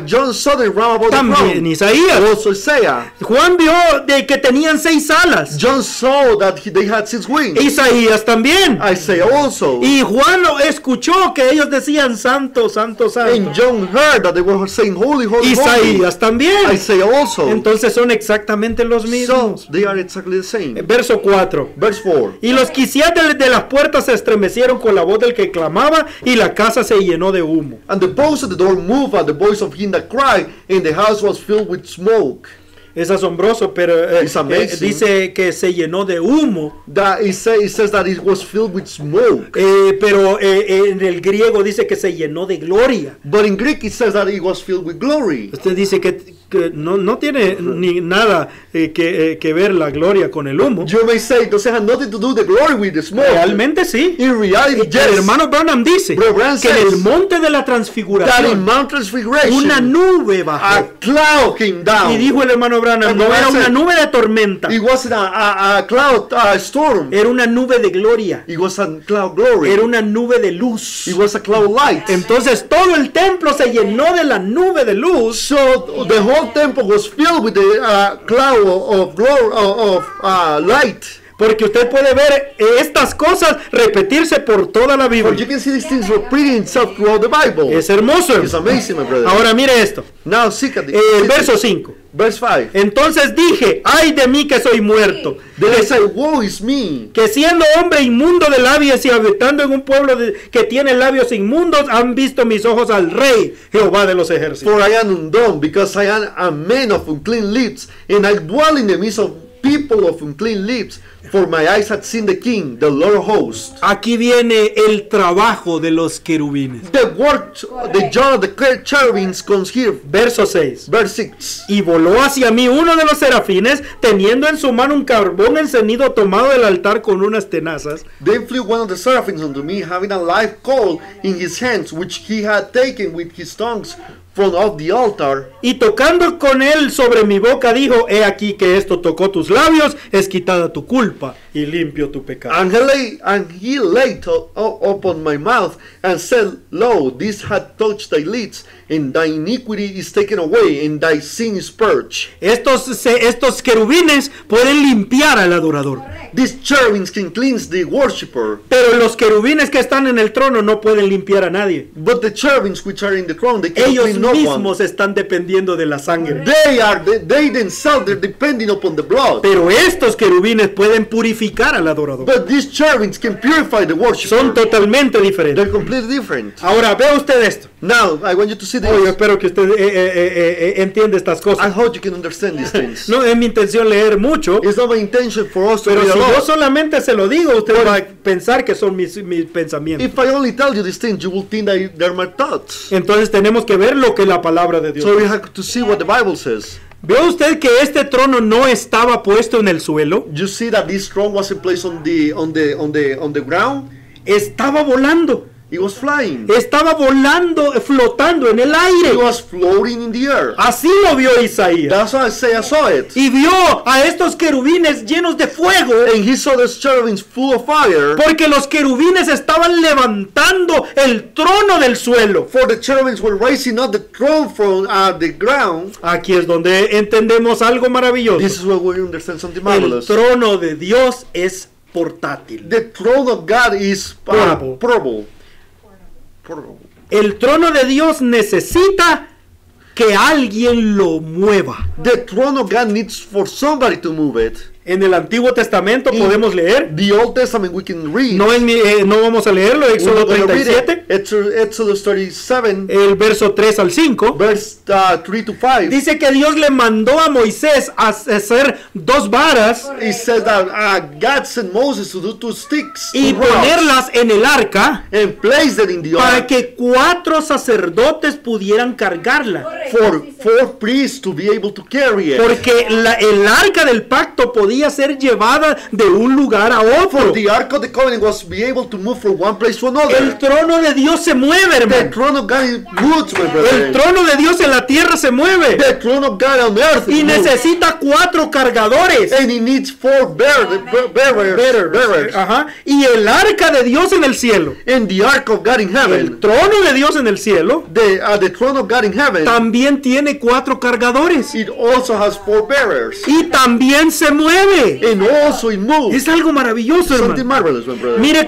John saw them round about the También throne. Isaías. Also Isaiah. Juan vio de que tenían 6 alas. John saw that they had 6 wings. Isaías también. Isaiah also. Y Juan escuchó que ellos decían Santo, Santo, Santo. And John heard that they were saying holy, holy, holy. Isaías también. Isaiah also. Entonces son exactamente los So mismos. they are exactly the same. Verso 4. Verse 4. Y los quiciás de las puertas se estremecieron con la voz del que clamaba y la casa se llenó de humo. And the posts of the door moved at the voice of him that cried, and the house was filled with smoke. Es asombroso, pero It's amazing. dice que se llenó de humo. That it says that it was filled with smoke. Pero en el griego dice que se llenó de gloria. But in Greek it says that it was filled with glory. Usted dice que no tiene ni nada que ver la gloria con el humo. You may say it doesn't have nothing to do the glory with the smoke. Realmente sí. In reality, El yes. hermano Branham dice Brother Branham que en el says monte de la That in transfiguración Mount Transfiguration, una nube a bajó. cloud came down. Y dijo el hermano Branham, And no the era man una said, nube de tormenta, It wasn't a cloud storm. era una nube de gloria, It was a cloud glory. era una nube de luz. It was a cloud light. Entonces todo el templo se llenó de la nube de luz So the whole whole temple was filled with the cloud of glory of light. Porque usted puede ver estas cosas repetirse por toda la For you Biblia. can see these things repeating itself throughout the Bible. Es hermoso. It's amazing, my brother. Ahora mire esto. Now, see at El verso 5. verse 5. Entonces dije, ay de mí que soy muerto, Then I say, woe is me, que siendo hombre inmundo de labios y habitando en un pueblo que tiene labios inmundos, han visto mis ojos al Rey, Jehová de los ejércitos. for I am undone, because I am a man of unclean lips, and I dwell in the midst of people of unclean lips, for my eyes had seen the King, the Lord of hosts. Aquí viene el trabajo de los querubines. The work, the job of the cherubims comes here. Verso 6. Verse 6. Y voló hacia mí uno de los serafines, teniendo en su mano un carbón encendido tomado del altar con unas tenazas. Then flew one of the seraphims unto me, having a live coal in his hands, which he had taken with his tongues from off the altar. Y tocando con él sobre mi boca, dijo, he aquí que esto tocó tus labios, es quitada tu culpa y limpio tu pecado. And he laid upon my mouth, and said, Lo, this hath touched thy lips, and thy iniquity is taken away, and thy sin is purged. Estos querubines pueden limpiar al adorador. These cherubims can cleanse the worshipper, Pero los querubines que están en el trono no pueden limpiar a nadie. but the cherubims which are in the throne, they can Ellos clean no one. mismos están dependiendo de la sangre. They themselves, they're depending upon the blood. Pero estos querubines pueden purificar al adorador. But these cherubims can purify the Son worshipper. totalmente diferentes. They're completely different. Ahora, vea usted esto. Now, I want you to see this. Oh, yo espero que usted entienda estas I cosas. hope you can understand these things. No es mi intención leer mucho, It's not my intention for us to pero read si a yo lot. solamente se lo digo, usted va a pensar que son mis pensamientos. If I only tell you these things, you will think that they're my thoughts. Entonces tenemos que ver lo que la palabra de Dios. So we have to see what the Bible says. ¿Ve usted que este trono no estaba puesto en el suelo? You see that this throne wasn't placed on the ground. Estaba volando. It was flying. Estaba volando, flotando en el It aire. was floating in the air. Así lo vio Isaías. That's why I say I saw it. Y vio a estos querubines llenos de fuego. And he saw the cherubims full of fire. Porque los querubines estaban levantando el trono del suelo. For the cherubims were raising up the throne from the ground. Aquí es donde entendemos algo maravilloso. This is where we understand something El marvelous. trono de Dios es portátil. The throne of God is Portable. portable. El trono de Dios necesita que alguien lo mueva. The throne of God needs for somebody to move it. En el Antiguo Testamento In podemos leer. The Old Testament we can read. No, no vamos a leerlo. We're Éxodo not gonna read 37, it. Exodus 37, el verso 3 al 5. verse 3 to 5. Dice que Dios le mandó a Moisés a hacer 2 varas It says that God sent Moses to do 2 sticks y two rocks, ponerlas en el arca and place them in the para ark que 4 sacerdotes pudieran cargarla. for 4 priests to be able to carry it. Porque el arca del pacto podía ser llevada de un lugar a For otro. the Ark of the Covenant was to be able to move from one place to El another. trono de Dios se mueve, The hermano. throne of God is moves, my El brother. trono de Dios en la tierra se mueve. The throne of God on earth Y is moved. necesita 4 cargadores. And it needs 4 bearers. Ajá. Y el arca de Dios en el cielo. And the Ark of God in El heaven, trono de Dios en el cielo the throne of God in heaven, también tiene 4 cargadores. it also has 4 bearers. Y también se mueve. And also it moves. Es algo maravilloso, Something hermano. marvelous, my brother. Mire,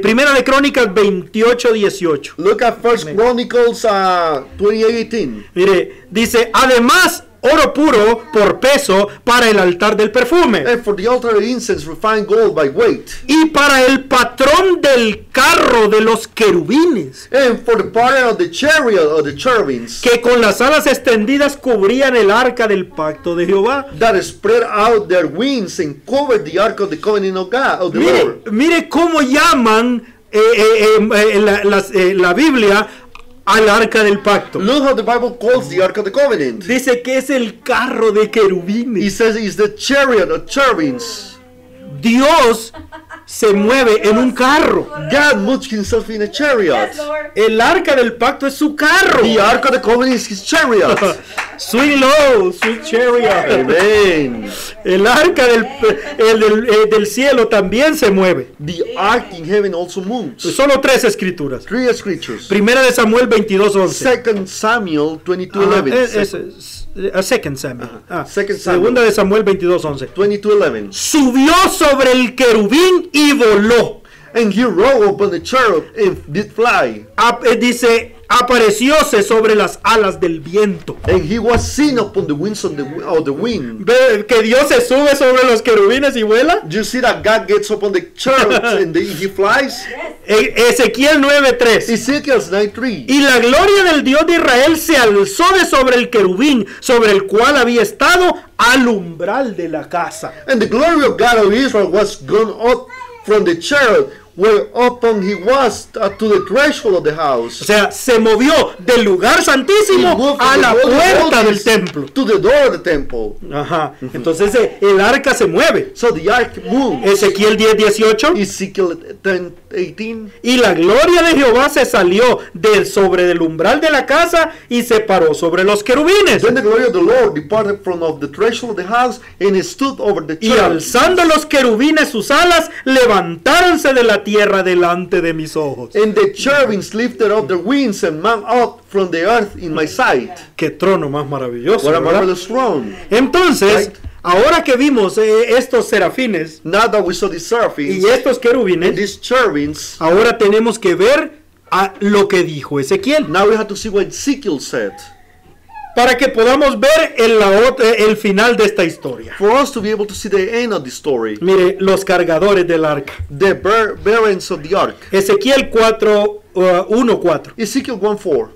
Primera de Crónicas 28:18. Look at First Chronicles 28:18. Mire, dice, además, oro puro por peso para el altar del perfume. And for the altar of incense, refined gold by weight. Y para el patrón del carro de los querubines, And for the pattern of the chariot of the cherubims que con las alas extendidas cubrían el arca del pacto de Jehová. that spread out their wings and covered the Ark of the Covenant of God, of the Lord. Mire cómo llaman la Biblia al arca del pacto. Look how the Bible calls the Ark of the Covenant. Dice que es el carro de It querubines. says it's the chariot of cherubims. Dios se mueve en un carro. God moves himself in a chariot. Yes, Lord. El arca del pacto es su carro. The Ark of the Covenant is his chariot. Swing low, sweet chariot. Amen. El arca del cielo también se mueve. The Ark in heaven also moves. Solo 3 escrituras. 3 scriptures. Primera de Samuel 22:11. 2 Samuel Ajá, 22:11. Second Samuel. Ajá. Second Samuel. Segunda de Samuel 22:11. 22:11. Subió sobre el querubín y voló. And he rode upon the cherub and did fly. Dice, aparecióse sobre las alas del viento. And he was seen upon the wings of the wind. ¿Ve que Dios se sube sobre los querubines y vuela? Do you see that God gets upon the cherubs and he flies? Ezequiel 9:3. Ezekiel 9:3. Y la gloria del Dios de Israel se alzó de sobre el querubín, sobre el cual había estado al umbral de la casa. And the glory of God of Israel was gone up from the cherub whereupon he was to the threshold of the house. O sea, se movió del lugar He santísimo moved a from la the Holy of puerta del Holies templo. to the door of the temple. Ajá. Entonces el arca se mueve. So the ark moves. Ezequiel 10:18. Ezekiel 10:18. Y la gloria de Jehová se salió sobre del umbral de la casa y se paró sobre los querubines. Then the glory of the Lord departed from of the threshold of the house and it stood over the Y cherub. alzando los querubines sus alas, levantáronse de la tierra delante de mis ojos. And the cherubims lifted up their wings and mount up from the earth in my sight. Qué trono más maravilloso, What a ¿verdad? marvelous throne. Entonces, Right. ahora que vimos estos serafines Now that we saw the seraphims y estos and querubines, these cherubims, ahora tenemos que ver a lo que dijo Ezequiel, now we have to see what Ezekiel said. para que podamos ver el final de esta historia. For us to be able to see the end of the story. Mire, los cargadores del arca. The bearings of the ark. Ezequiel 1:4. Ezekiel 1:4.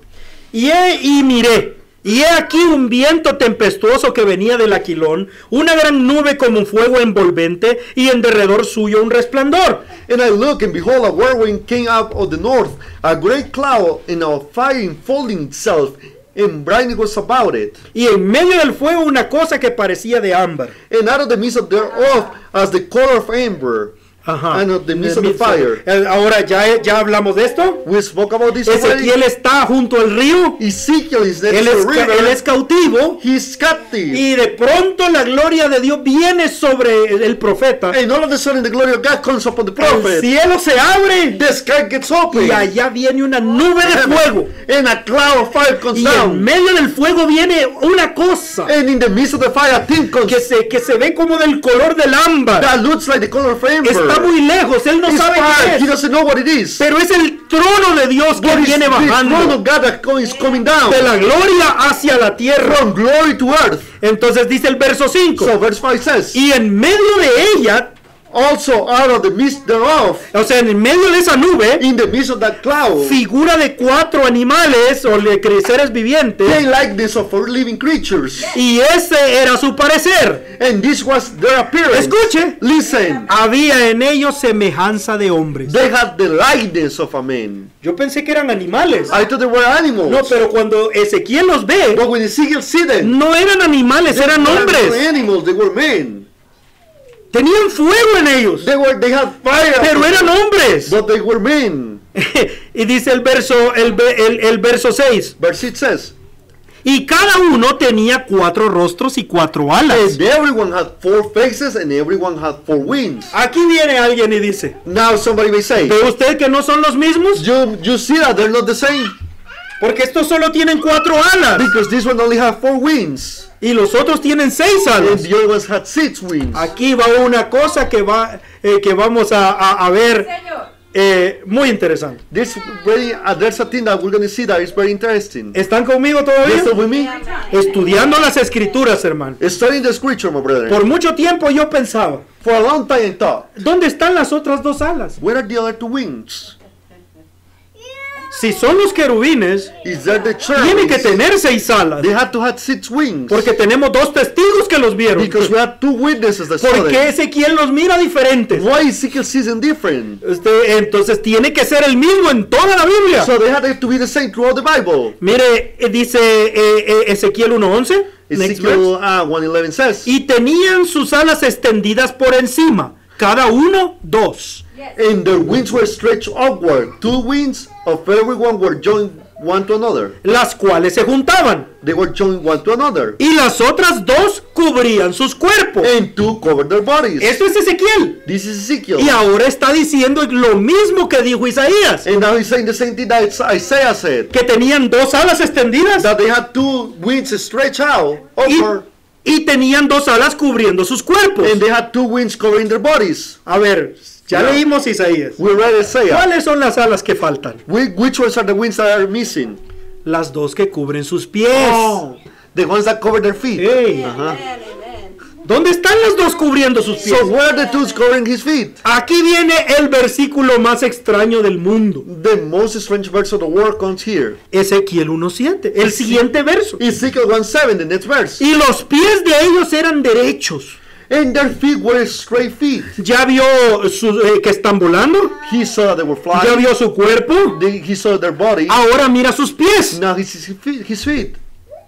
Y miré, y he aquí un viento tempestuoso que venía del Aquilón, una gran nube como un fuego envolvente, y en derredor suyo un resplandor. And I looked, and behold, a whirlwind came out of the north, a great cloud, and a fire enfolding itself, and brightness was about it. Y en medio del fuego una cosa que parecía de ámbar. And out of the midst of thereof, as the color of amber, Ajá. and of the midst of the fire. Ahora ya hablamos de esto. We spoke about this already. Ezequiel está junto al río. Ezekiel is next Él to es, the river. él es cautivo. He's captive. Y de pronto la gloria de Dios viene sobre el profeta. And all of a sudden the glory of God comes upon the El prophet. cielo se abre. The sky gets open. Y allá viene una nube de fuego. And a cloud of fire comes Y en down. medio del fuego viene una cosa And in the midst of the fire, a thing comes que se ve como del color del ámbar. that looks like the color of amber. Está muy lejos, él no It's sabe far. qué He es. doesn't know what it is. Pero es el trono de Dios que But it's viene the throne bajando of God that is coming down. de la gloria hacia la tierra. From glory to earth. Entonces dice el verso 5. So verse 5 says, Y en medio de ella, also out of the midst thereof, o sea, en medio de esa nube, in the midst of that cloud, figura de 4 animales o de seres vivientes. they likeness of living creatures. Y ese era su parecer. And this was their appearance. Escuche. Listen, Había en ellos semejanza de hombres. they had the likeness of a man. Yo pensé que eran animales. I thought they were animals. No, pero cuando Ezequiel los ve, But when Ezekiel see them, no eran animales, they eran weren't hombres. animals, they were men. Tenían fuego en ellos, They had fire, pero eran hombres. but they were men. Y dice el verso 6. Verse 6 says, Y cada uno tenía 4 rostros y 4 alas. and everyone had 4 faces and everyone had 4 wings. Aquí viene alguien y dice, Now somebody may say, ¿ve usted que no son los mismos? you see that they're not the same? Porque estos solo tienen 4 alas. Because this one only had 4 wings. Y los otros tienen 6 And alas. the other ones had 6 wings. Aquí va una cosa que vamos a ver Señor. muy interesante. There's a thing that we're going to see that is very interesting. ¿Están conmigo You todavía? still with me? Estudiando las escrituras, hermano. Studying the scripture, my brother. Por mucho tiempo yo pensaba, For a long time I thought, ¿dónde están las otras 2 alas? where are the other 2 wings? Si son los querubines, Is that the tienen que cherubims? tener 6 alas. They had to have 6 wings. Porque tenemos 2 testigos que los vieron. Because we had 2 witnesses that saw ¿Por qué them. Ezequiel los mira diferentes? Why Ezekiel sees them different? Entonces tiene que ser el mismo en toda la Biblia. So they had to be the same throughout the Bible. Mire, dice Ezequiel 1:11. Next verse. Ezekiel 1:11 says, Y tenían sus alas extendidas por encima, cada uno 2. And their wings were stretched upward. 2 wings of everyone were joined one to another. Las cuales se juntaban. They were joined one to another. Y las otras 2 cubrían sus cuerpos. And 2 covered their bodies. Esto es Ezequiel. This is Ezekiel. Y ahora está diciendo lo mismo que dijo Isaías. And now he's saying the same thing that Isaiah said. Que tenían 2 alas extendidas. That they had 2 wings stretched out over. Y tenían 2 alas cubriendo sus cuerpos. And they had 2 wings covering their bodies. A ver, ya leímos Isaías. We read Isaiah. ¿Cuáles son las alas que faltan? Which ones are the wings that are missing? Las 2 que cubren sus pies. Oh, the ones that cover their feet. Hey. ¿Dónde están las 2 cubriendo sus pies? So where are the 2 covering his feet? Aquí viene el versículo más extraño del mundo. The most strange verse of the world comes here. Ezequiel 1:7, el siguiente verso. Ezekiel 1:7, the next verse. Y los pies de ellos eran derechos. And their feet were straight feet. ¿Ya vio que están volando? He saw that they were ¿Ya flying. vio su cuerpo? He saw their body. Ahora mira sus pies. Now he sees his feet.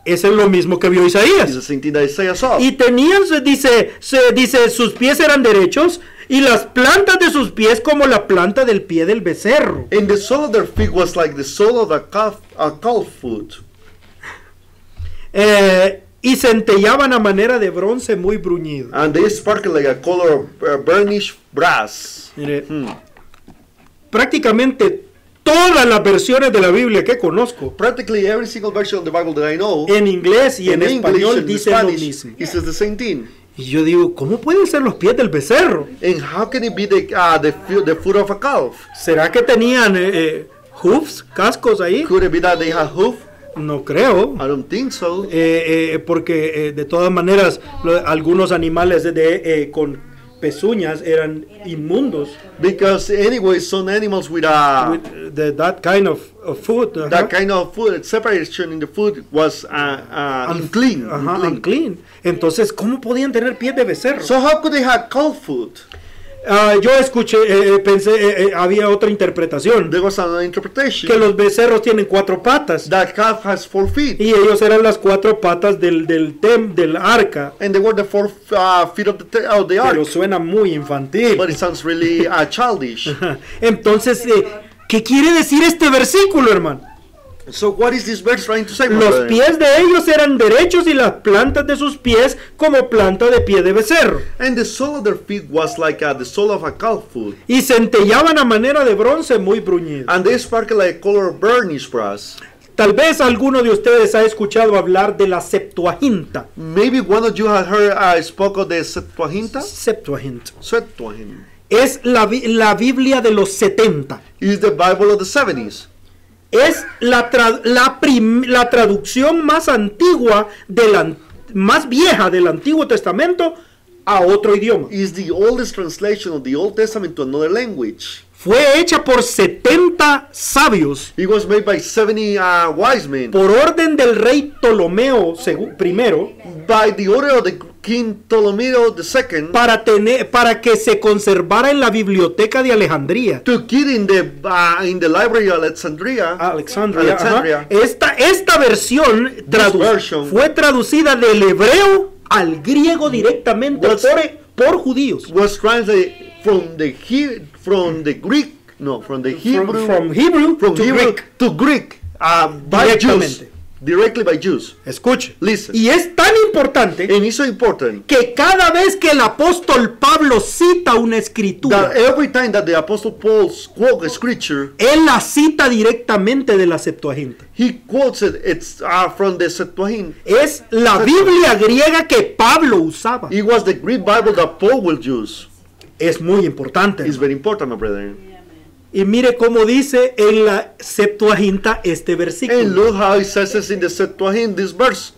Eso es lo mismo que vio It's the Isaías. same thing that Isaiah saw. Y tenían, dice, sus pies eran derechos y las plantas de sus pies como la planta del pie del becerro. And the sole of their feet was like the sole of a calf foot. Y centellaban a manera de bronce muy bruñido. And they sparkled like a color of burnished brass. Mire, prácticamente todas las versiones de la Biblia que conozco, Practically every single version of the Bible that I know, en inglés y en in English español, and dicen lo Spanish, mismo. it says the same thing. Y yo digo, ¿cómo pueden ser los pies del becerro? And how can it be the foot of a calf? ¿Será que tenían hoofs, cascos ahí? Could it be that they have hoof? No creo. I don't think so. Porque de todas maneras algunos animales con pezuñas eran inmundos. Because anyway, some animals with That kind of food. that kind of food separation in the food was unclean. Unclean. Entonces, ¿cómo podían tener pies de becerro? So how could they have calf foot? Yo escuché, pensé, había otra interpretación, There was another interpretation que los becerros tienen 4 patas that calf has 4 feet, y ellos eran las 4 patas del arca. and they were the 4 feet of the ark. Pero suena muy infantil. But it sounds really childish. Entonces, ¿qué quiere decir este versículo, hermano? So what is this verse trying to say? my Los brother? pies de ellos eran derechos y las plantas de sus pies como planta de pie de becerro. And the sole of their feet was like the sole of a calf foot, Y centellaban a manera de bronce muy bruñido. and they sparkled like a color of burnished brass. Tal vez alguno de ustedes ha escuchado hablar de la Septuaginta. Maybe one of you had heard I spoke of the Septuaginta. Septuaginta. Septuaginta Es la Biblia de los 70. is the Bible of the 70s. Es la traducción más antigua, más vieja del Antiguo Testamento a otro idioma. Is the oldest translation of the Old Testament to another language. Fue hecha por 70 sabios It was made by 70 wise men por orden del rey Ptolomeo I by the order of the King Ptolemy II para que se conservara en la biblioteca de Alejandría. to get in the library of Alexandria. Alexandria. Alexandria. Esta versión version fue traducida del hebreo al griego directamente por judíos. Was translated from the Greek, from Hebrew to Greek by Jews, directly by Jews. Escuche. Listen. Y es tan importante And it's so important que cada vez que el apóstol Pablo cita una escritura, that every time that the Apostle Paul quotes a scripture, él la cita directamente de la Septuaginta. he quotes it's from the Septuagint. Es la Biblia griega que Pablo usaba. It was the Greek Bible that Paul will use. Es muy importante. It's very important, my brother. Y mire cómo dice en la Septuaginta este And versículo. look how it says it in the Septuagint, this verse.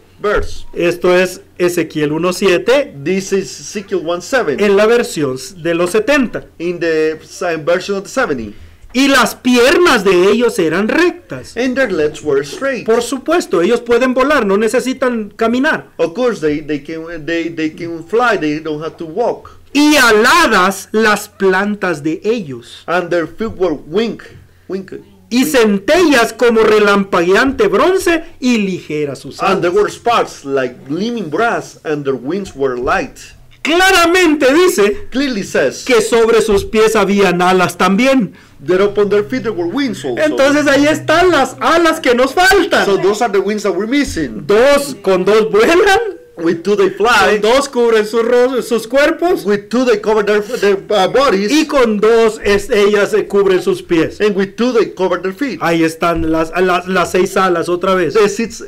Esto es Ezequiel 1:7 This is Ezekiel 1:7 en la versión de los 70. in the version of the 70. Y las piernas de ellos eran rectas. And their legs were straight. Por supuesto, ellos pueden volar, no necesitan caminar. Of course, they can fly. They don't have to walk. Y aladas las plantas de ellos. And their feet were winked. Y centellas como relampagueante bronce y ligeras sus And there alas. were sparks like gleaming brass, and their wings were light. claramente dice clearly says que sobre sus pies habían alas también. that upon their feet there were wings also. Entonces ahí están las alas que nos faltan. So those are the wings that we're missing. Con dos vuelan, With two they con fly. dos cubren sus cuerpos With two they cover their bodies. y con dos ellas cubren sus pies. And with two they cover their feet. Ahí están las 6 alas otra vez. The six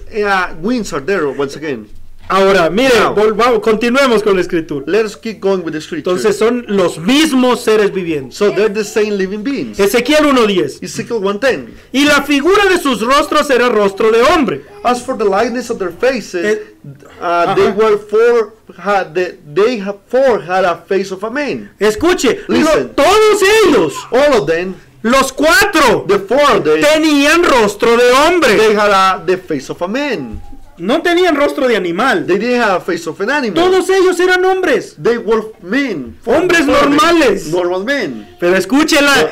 wings are there once again. Ahora, mire, Now. continuemos con la escritura. Let us keep going with the scripture. Entonces son los mismos seres vivientes. So they're the same living beings. Ezequiel 1:10. Ezekiel 1:10. Y la figura de sus rostros era rostro de hombre. As for the likeness of their faces, Uh-huh. they had a face of a man. Escuche, Listen. todos ellos, All of them, los 4, the 4 of them, tenían rostro de hombre. they had the face of a man. No tenían rostro de animal. They didn't have a face of an animal. Todos ellos eran hombres. They were men. Hombres normales. Normal men. Pero escúchela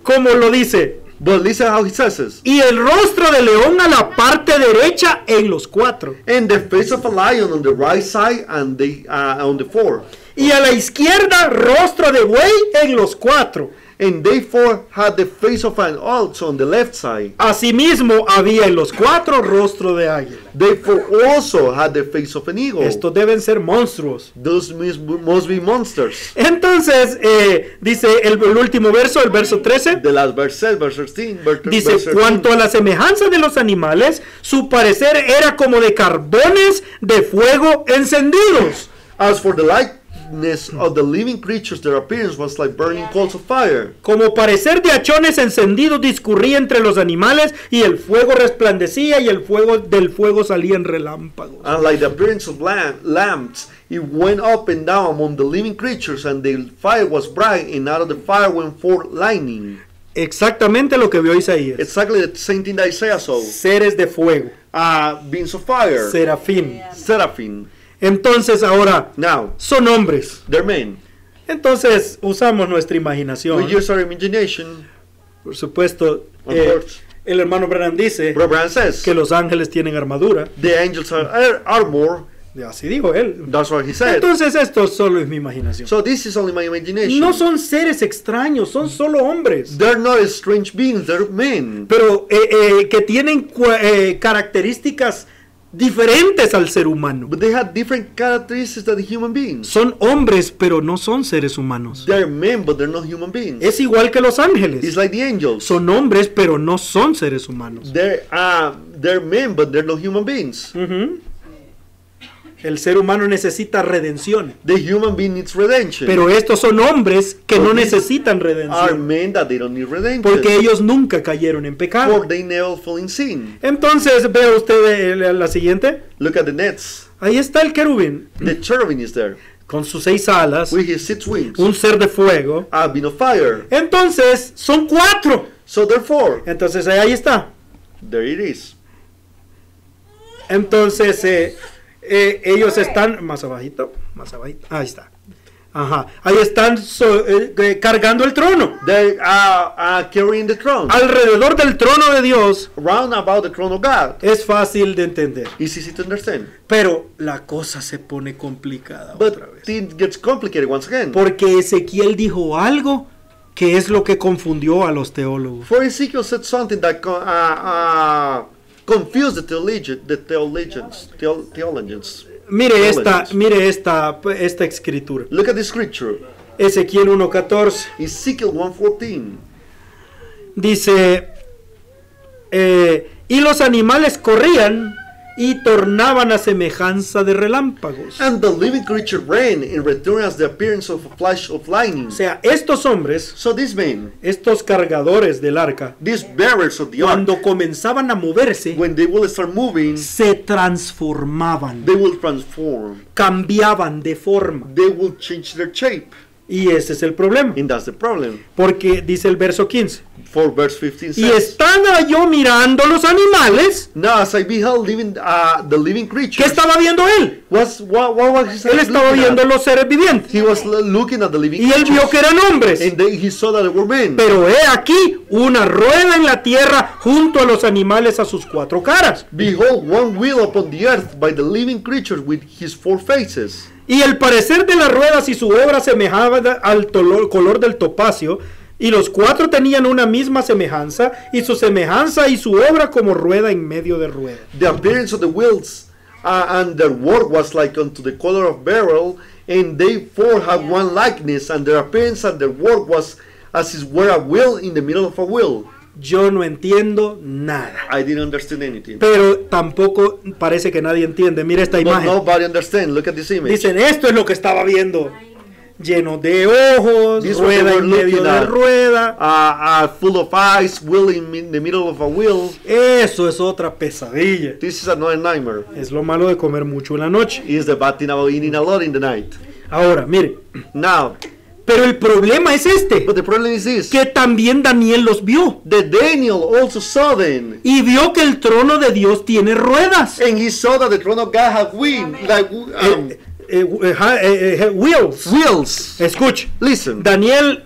cómo lo dice. But listen how he says this. Y el rostro de león a la parte derecha en los 4. And the face of a lion on the right side and on the 4. Y a la izquierda rostro de buey en los 4. And they 4 had the face of an ox on the left side. Asimismo había en los 4 rostro de águila. They 4 also had the face of an eagle. Estos deben ser monstruos. Those must be monsters. Entonces, dice el último verso, el verso 13. The last verse says, verse 13. Dice, cuanto a la semejanza de los animales, su parecer era como de carbones de fuego encendidos. As for the likeness of the living creatures, their appearance was like burning coals of fire. Como parecer de hachones encendidos discurría entre los animales, y el fuego resplandecía, y del fuego salían relámpagos. And like the appearance of lamps, it went up and down among the living creatures, and the fire was bright, and out of the fire went forth lightning. Exactamente lo que vio Isaías. Exactly the same thing that Isaiah saw. Seres de fuego. Beings of fire. Serafín. Seraphim. Entonces ahora, Now, son hombres. they're men. Entonces usamos nuestra We imaginación. use our imagination. Por supuesto, Of course. el hermano Branham dice Brother Branham says que los ángeles tienen armadura. the angels are armor. Así dijo él. That's what he said. Entonces esto solo es mi imaginación. So this is only my imagination. No son seres extraños, son solo hombres. They're not strange beings, they're men. Pero que tienen características diferentes al ser humano. But they have different characteristics than human beings. Son hombres, pero no son seres humanos. They're men, but they're not human beings. Es igual que los ángeles. It's like the angels. Son hombres, pero no son seres humanos. They're men, but they're not human beings. Ujú. El ser humano necesita redención. The human being needs redemption. Pero estos son hombres que no But these necesitan are redención. men that they don't need redemption. Porque ellos nunca cayeron en pecado. For they never fall in sin. Entonces, vea usted la siguiente. Look at the nets. Ahí está el querubín The cherubim is there. con sus 6 alas, With his 6 wings. un ser de fuego. A being of fire. Entonces, son 4. So therefore, Entonces, ahí está. there it is. Entonces, ellos están más abajito. Ahí está. Ajá. Ahí están cargando el trono. They are carrying the throne. Alrededor del trono de Dios Round about the throne of God. es fácil de entender. It's easy to understand. Pero la cosa se pone complicada otra But vez. things gets complicated once again. Porque Ezequiel dijo algo que es lo que confundió a los teólogos. For Ezekiel said something that confused the theologians. Mire esta escritura. Look at the scripture. Ezequiel 1:14 Ezekiel 1:14. dice, y los animales corrían y tornaban a semejanza de relámpagos. And the living creature ran and returned as the appearance of a flash of lightning. O sea, estos hombres, So these men, estos cargadores del arca, these bearers of the ark, cuando comenzaban a moverse, when they will start moving, se transformaban, they will transform. cambiaban de forma. They will change their shape. Y ese es el problema. And that's the problem. Porque dice el verso 15. For verse 15 Y says, estaba yo mirando los animales. now as I beheld the living ¿Qué creatures, estaba viendo él? what was he Él estaba looking viendo at? los seres vivientes. He was looking at the living Y él vio creatures. que eran hombres. And he saw that they were men. Pero he aquí una rueda en la tierra junto a los animales a sus 4 caras. Behold, one wheel upon the earth by the living creatures with his 4 faces. Y el parecer de las ruedas y su obra semejaba al color del topacio, y los 4 tenían una misma semejanza, y su semejanza y su obra como rueda en medio de rueda. The appearance of the wheels and their work was like unto the color of beryl, and they four had one likeness, and their appearance and their work was as it were a wheel in the middle of a wheel. Yo no entiendo nada. I didn't understand anything. Pero tampoco parece que nadie entiende. Mira esta But imagen. nobody understands. Look at this image. Dicen, esto es lo que estaba viendo. Lleno de ojos, This is what they rueda were en medio looking de at. rueda. Full of eyes, wheel in the middle of a wheel. Eso es otra pesadilla. This is another nightmare. Es lo malo de comer mucho en la noche. It's the bad thing about eating a lot in the night. Ahora, mire. Now, Pero el problema es este. but the problem is this. Que también Daniel los vio. That Daniel also saw them. Y vio que el trono de Dios tiene ruedas. And he saw that the throne of God had Wheels. wheels. Escuche. Listen. Daniel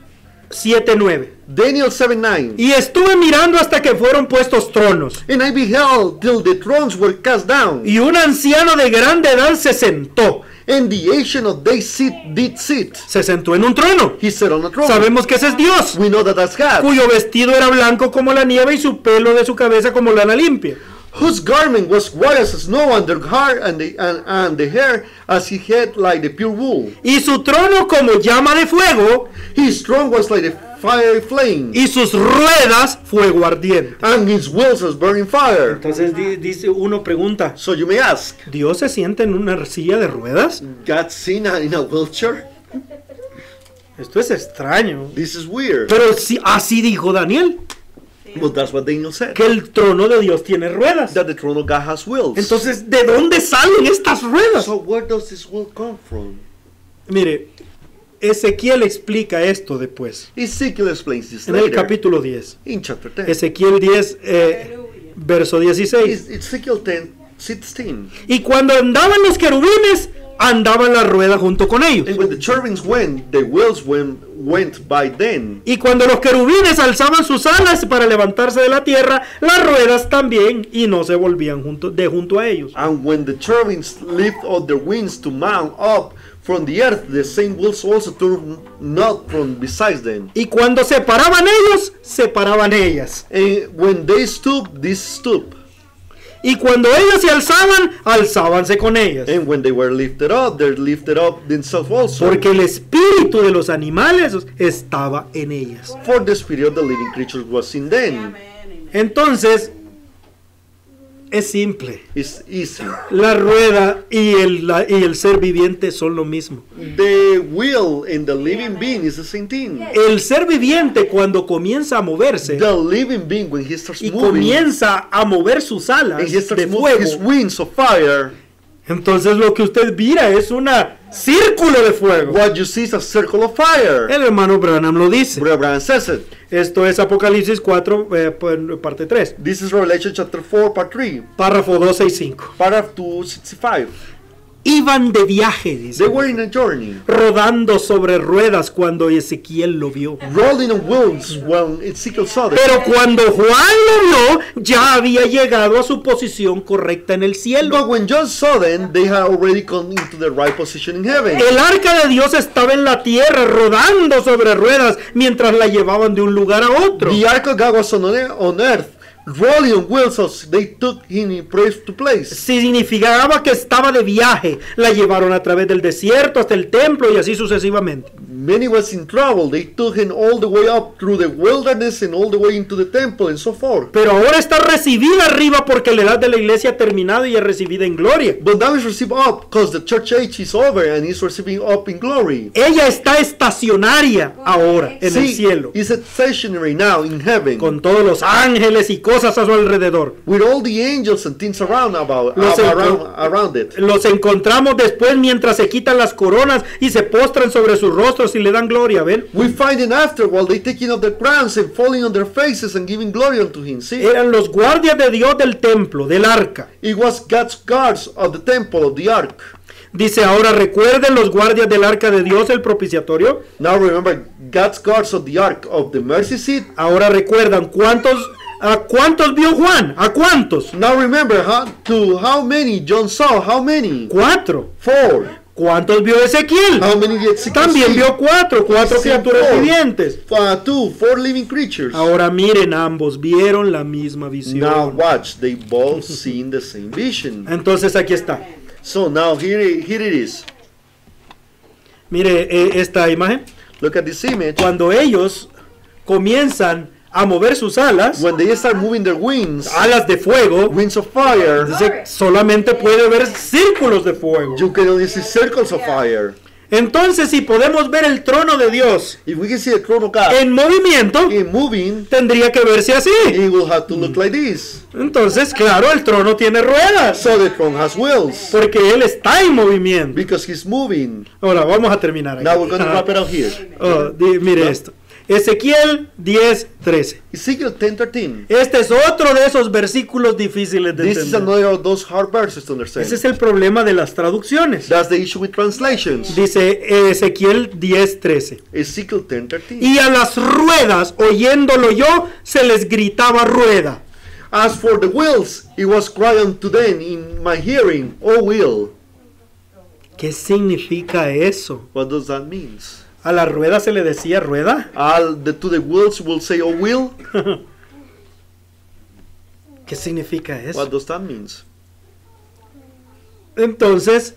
7:9. Daniel 7:9. Y estuve mirando hasta que fueron puestos tronos. And I beheld till the thrones were cast down. Y un anciano de grande edad se sentó. And the ancient of days did sit. Se sentó en un trono. He sat on a throne. Sabemos que ese es Dios, We know that that's God. cuyo vestido era blanco como la nieve y su pelo de su cabeza como lana limpia. Whose garment was white as snow, and their hair and the hair as he had like the pure wool. Y su trono como llama de fuego His throne was like the fiery flame, y sus ruedas fuego ardiente. and his wheels as burning fire. Entonces dice uno pregunta, So you may ask, ¿Dios se siente en una silla de ruedas? God seen in a wheelchair? Esto es extraño. This is weird. Pero sí, así dijo Daniel, But that's what Daniel said. que el trono de Dios tiene ruedas. That the throne of God has wheels. Entonces, ¿de dónde salen estas ruedas? So where does this wheel come from? Mire, Ezequiel explica esto después. Ezekiel explains this En el later. capítulo 10. In chapter 10. Ezequiel 10, verso 16. Ezekiel 10:16. Y cuando andaban los querubines, andaban la rueda junto con ellos. And when the cherubims went, the wheels went by them. Y cuando los querubines alzaban sus alas para levantarse de la tierra, las ruedas también, y no se volvían junto a ellos. And when the cherubims lift up their wings to mount up from the earth, the same wheels also turned not from beside them. Y cuando se paraban ellos, se paraban ellas. And when they stoop, this stoop. Y cuando ellas se alzaban, alzábanse con ellas. And when they were lifted up, they lifted up themselves also. Porque el espíritu de los animales estaba en ellas. For the spirit of the living creatures was in them. Entonces, es simple. It's easy. La rueda y el ser viviente son lo mismo. The wheel and the living being is the same thing. El ser viviente cuando comienza a moverse The living being, when he starts y moving, comienza a mover sus alas and he starts de moving his fuego, wings of fire, entonces lo que usted mira es un círculo de fuego. what you see is a circle of fire. El hermano Branham lo dice. Brother Branham says it. Esto es Apocalipsis 4, parte 3. This is Revelation chapter 4, part 3, Párrafo 12 y 5. paragraph 265. Iban de viaje, dice, They were in a journey, rodando sobre ruedas cuando Ezequiel lo vio. rolling on wheels when Ezekiel saw them. Pero cuando Juan lo vio, ya había llegado a su posición correcta en el cielo. But when John saw them, they had already come into the right position in heaven. El arca de Dios estaba en la tierra, rodando sobre ruedas, mientras la llevaban de un lugar a otro. The ark of God was on earth, rolling on wheels as they took him in place to place. Significaba que estaba de viaje. La llevaron a través del desierto hasta el templo y así sucesivamente. Many was in trouble. They took him all the way up through the wilderness and all the way into the temple and so forth. Pero ahora está recibida arriba porque la edad de la iglesia ha terminado y es recibida en gloria. But now he's received up because the church age is over and he's receiving up in glory. Ella está estacionaria ahora en el cielo, He's stationary now in heaven con todos los ángeles y cosas a su alrededor. with all the angels and things around around it. Los encontramos después mientras se quitan las coronas y se postran sobre sus rostros y le dan gloria, ¿ven? We find them after while they taking off their crowns and falling on their faces and giving glory unto him. See, Eran los guardias de Dios del templo, del arca. it was God's guards of the temple of the ark. Dice, ahora recuerden los guardias del arca de Dios, el propiciatorio. Now remember, God's guards of the ark of the mercy seat. Ahora recuerdan ¿a cuántos vio Juan? ¿A cuántos? Now remember how many John saw. How many? 4. 4. ¿Cuántos vio Ezequiel? How many did Ezekiel También see? vio cuatro He criaturas saw vivientes. four living creatures. Ahora miren, ambos vieron la misma Now visión. watch, they both seen the same vision. Entonces aquí está. So now here it is. Mire esta imagen. Look at this image. Cuando ellos comienzan a mover sus alas, When they start moving their wings, alas de fuego, wings of fire, dice, solamente puede ver círculos de fuego. you can only see circles of fire. Entonces, si podemos ver el trono de Dios If we can see the throne of God en movimiento, moving, tendría que verse así. it will have to look like this. Entonces, claro, el trono tiene ruedas, So the throne has wheels porque él está en movimiento. because he's moving. Ahora, vamos a terminar Now we're aquí. going to wrap it up here. Mire esto. Ezequiel 10:13. Ezekiel 10:13. Este es otro de esos versículos difíciles de This is entender. another of those hard verses to understand. Ese es el problema de las traducciones. That's the issue with translations. Dice Ezequiel 10:13. Ezekiel 10:13. Y a las ruedas, oyéndolo yo, se les gritaba rueda. As for the wheels, it was crying to them in my hearing, O wheel. ¿Qué significa eso? What does that mean? ¿A la rueda se le decía rueda? To the wheels will say, O wheel. ¿Qué significa eso? What does that mean? Entonces,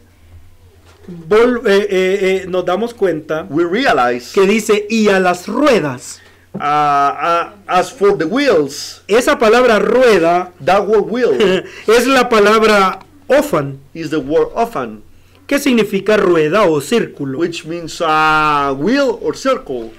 nos damos cuenta We realize, que dice, y a las ruedas. as for the wheels, Esa palabra rueda that word wheel es la palabra ofan, is the word often, que significa rueda o círculo. which means wheel or circle.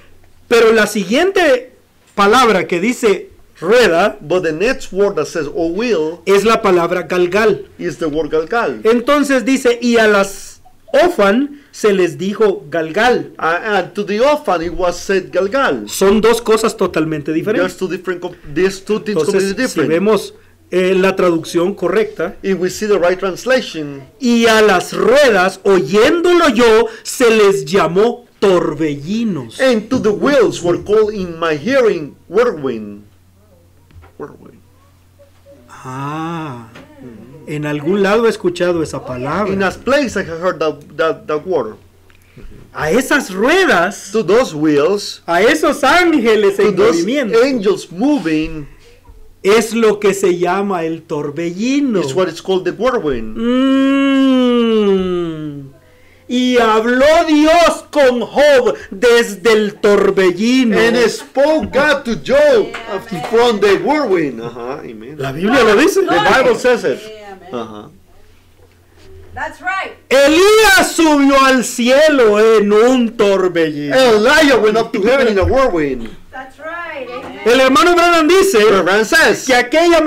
Pero la siguiente palabra que dice rueda But the next word that says, O wheel, es la palabra galgal. is the word galgal. Entonces dice, y a las ofan se les dijo galgal. And to the often it was said galgal. Son dos cosas totalmente There's diferentes. there's two things Entonces, completely si different. vemos la traducción correcta, If we see the right translation, y a las ruedas, oyéndolo yo, se les llamó torbellinos. and to the wheels were called in my hearing whirlwind. Whirlwind. Ah, en algún lado he escuchado esa In palabra. a place I have heard that word. A esas ruedas, To those wheels, a esos ángeles to en those movimiento, angels moving, es lo que se llama el torbellino. is what is called the whirlwind. Y habló Dios con Job desde el torbellino. And spoke God to Job from the whirlwind. Amen. La Biblia lo dice. The Bible says it. Amen. That's right. Elías subió al cielo en un torbellino. Elijah went up to heaven in a whirlwind. That's right. Amen. El hermano Branham dice Reverend says que aquella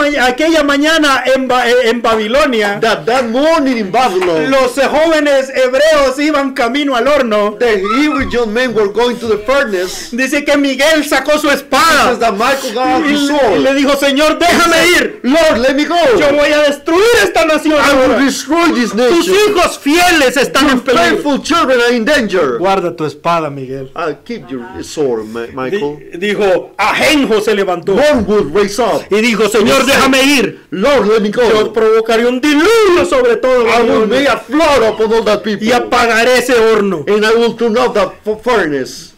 mañana en Babilonia, that morning in Babylon, los jóvenes hebreos iban camino al horno. the Hebrew young men were going to the furnace. Dice que Miguel sacó su Says espada that Michael got out his y sword. le dijo, Señor, déjame ir. Lord, let me go. Yo voy a destruir esta nación I will ahora. destroy this Tus nation. hijos fieles están en Your peligro. faithful children are in danger. Guarda tu espada, Miguel. Keep your sword, Michael. Dijo, Ajenjo se levantó One would raise up. y dijo, Señor, déjame ir. Lord, let me Yo go. provocaré un diluvio sobre todo I will Babilonia make a flood upon all that people. y apagaré ese horno. And I will turn off that furnace.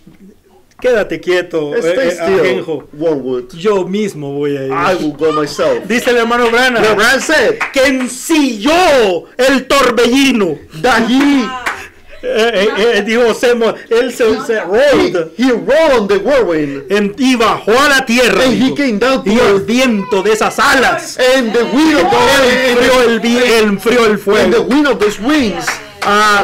Quédate quieto, Stay still, Ajenjo. Wormwood. Yo mismo voy a ir. I will go myself. Dice el hermano Branham Reverend said que ensilló el torbellino. that Dijo, él se rolled he rolled on the whirlwind. y bajó a la tierra. And he dijo. came down to Y el earth. viento de esas alas And the wind of enfrió el and the fuego. wind of those wings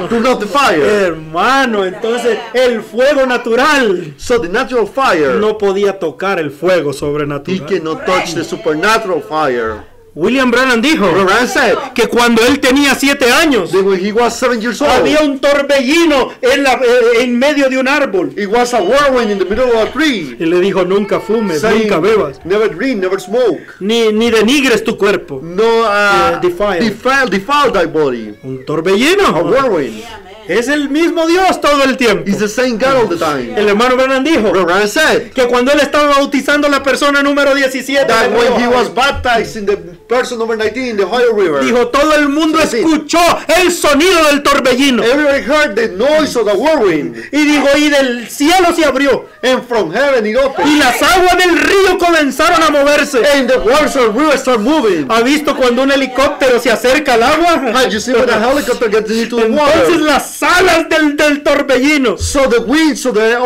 turned off the fire. Hermano, entonces el fuego natural So the natural fire, no podía tocar el fuego he sobrenatural. cannot touch the supernatural fire. William Branham dijo Reverend said que cuando él tenía 7 años that when he was 7 years old, había un torbellino en medio de un árbol. it was a whirlwind in the middle of a tree, Y le dijo, nunca fumes, saying, nunca bebas, never drink, never smoke, ni denigres tu cuerpo. no defile thy body. Un torbellino. A whirlwind. Es el mismo Dios todo el tiempo. He's the same God all the time. El hermano Branham dijo Reverend said que cuando él estaba bautizando a la persona número 17, that del when río he was Jai, baptized in the Person number 19, the Ohio River. Dijo, todo el mundo Sí, sí. escuchó el sonido del torbellino. Everybody heard the noise of the whirlwind, Y dijo, y del cielo se abrió. and from heaven it Y opened, las aguas del río comenzaron a moverse. and the waters of the river start moving. ¿Ha visto cuando un helicóptero se acerca al agua? Had you seen when a helicopter gets into the Entonces water? las alas del torbellino So the winds of the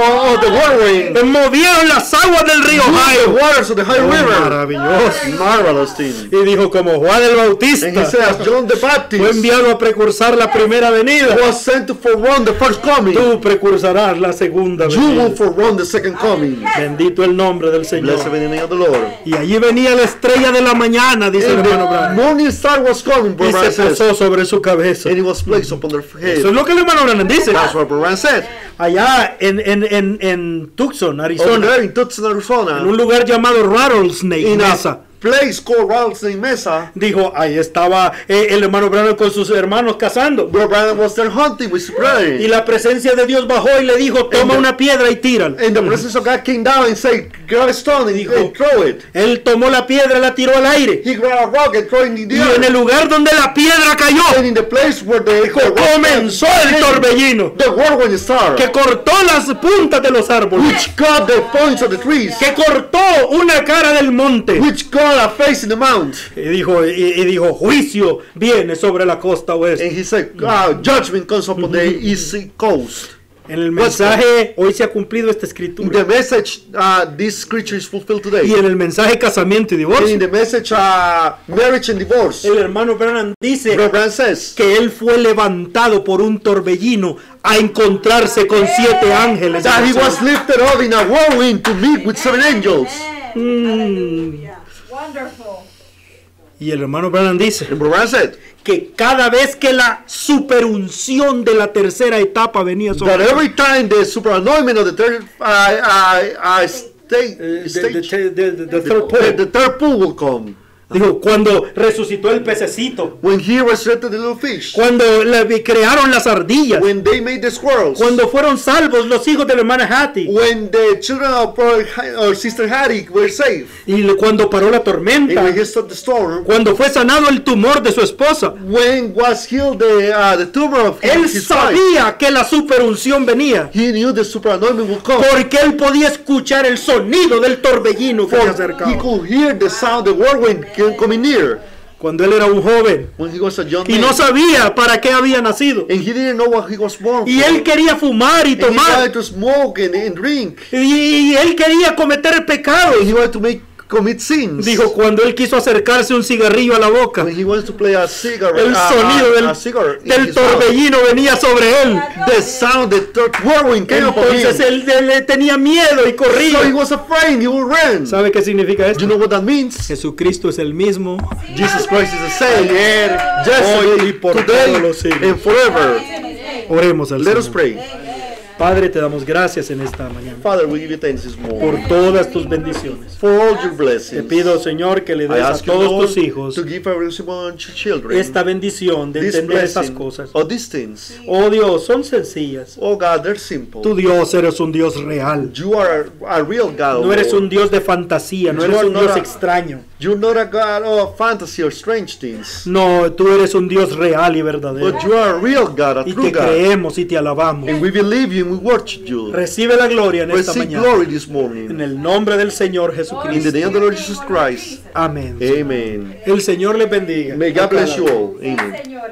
whirlwind movieron las aguas del río moved the Ohio. waters of the Ohio River. Maravilloso. Marvelous thing. Y dijo, como Juan el And he Bautista says, John the fue Baptist enviado a precursar la primera venida, was sent to forerun the first coming. tú precursarás la segunda You will venida. forerun the second coming. Bendito el nombre del Blessed Señor. be the name of the Lord. Y allí venía la estrella de la mañana, dice el And hermano the Branham. morning star was coming, Y Brother se says, posó sobre su cabeza. and it was placed upon their Eso head. es lo que el hermano Branham dice. That's what Brother said. Allá en Tucson, Over Arizona, there in Tucson, en un Arizona, lugar llamado Rattlesnake in Mesa. a place called Rattlesnake Mesa, Dijo, ahí estaba el hermano Branham con sus hermanos cazando. Brother Branham was there hunting with his Y brother. la presencia de Dios bajó y le dijo, toma una piedra y tírala. And the presence of God came down and said, grab a stone and throw it. Él tomó la piedra y la tiró al aire. He grabbed a rock and threw it in the Y en el air. lugar donde la piedra cayó, And in the place where the comenzó el torbellino the whirlwind started, que cortó las puntas de los árboles, which cut the points of the trees, que cortó una cara del monte. which cut a face in the mount. Y dijo, juicio viene sobre la costa oeste. And he said, judgment comes upon the east coast. En el mensaje, hoy se ha cumplido esta In escritura. the message, this scripture is fulfilled today. Y en el mensaje casamiento y And in divorcio, the message, marriage and divorce, el hermano Branham dice Brother Branham says que él fue levantado por un torbellino a encontrarse con 7 ángeles. that he was lifted up in a whirlwind to meet with 7 angels. Wonderful. Y el hermano Branham dice And Brother Branham said que cada vez que la superunción de la tercera etapa venía that sobre every time the superanointment of the third stage, the third pole. the third pool will come. Dijo, cuando resucitó el pececito, When he resurrected the little fish, cuando crearon las ardillas, when they made the squirrels, cuando fueron salvos los hijos de la hermana Hattie, when the children of or Sister Hattie were saved, y cuando paró la and tormenta, when he stopped the storm, cuando fue sanado el tumor de su esposa, when was healed the tumor of él his wife, sabía que la superunción venía, he knew the superanointment would come. porque él podía escuchar el sonido del torbellino que se For he acercaba. could hear the sound, the whirlwind coming near. Cuando él era un joven When he was a young y man, no sabía para qué había nacido, and he didn't know what he was born y for. él quería fumar y And he tomar, wanted to smoke and drink. y él quería cometer pecados. He wanted to commit sins. Dijo, cuando él quiso acercarse un cigarrillo a la boca, When he wanted to play a cigarette, el sonido a cigarette in del his mouth, torbellino venía sobre él. the sound, the whirlwind came upon him. Entonces él le tenía miedo y So he corría. was afraid, he would run. ¿Sabe qué significa You esto? know what that means? Jesucristo es el mismo. Jesus Christ is the same Ayer, hoy y yesterday, por todos los today, siglos. and forever. Oremos al Let us Señor. pray. Padre, te damos gracias en esta mañana Father, we give you thanks this morning por todas tus bendiciones. for all your Te blessings. pido, Señor, que le I des a ask you, todos Lord, tus hijos to give every single one of your children esta bendición de this entender esas blessing cosas. of these things. Oh Dios, son sencillas. Oh God, they're simple. Tu Dios eres un Dios real. You are a real God. No eres Lord. un Dios de fantasía, no You eres are un not Dios a- extraño. You're not a God of fantasy or strange things. No, tú eres un Dios real y verdadero. But you are a real God, a Y true te God. creemos y te alabamos. And we believe you and we worship you. Recibe la gloria en esta Receive mañana. glory this En morning. el nombre del Señor In Jesucristo. the name of the Lord Jesus Christ. Amén. Amen. El Señor les bendiga. May God bless you all. Amen. Señor.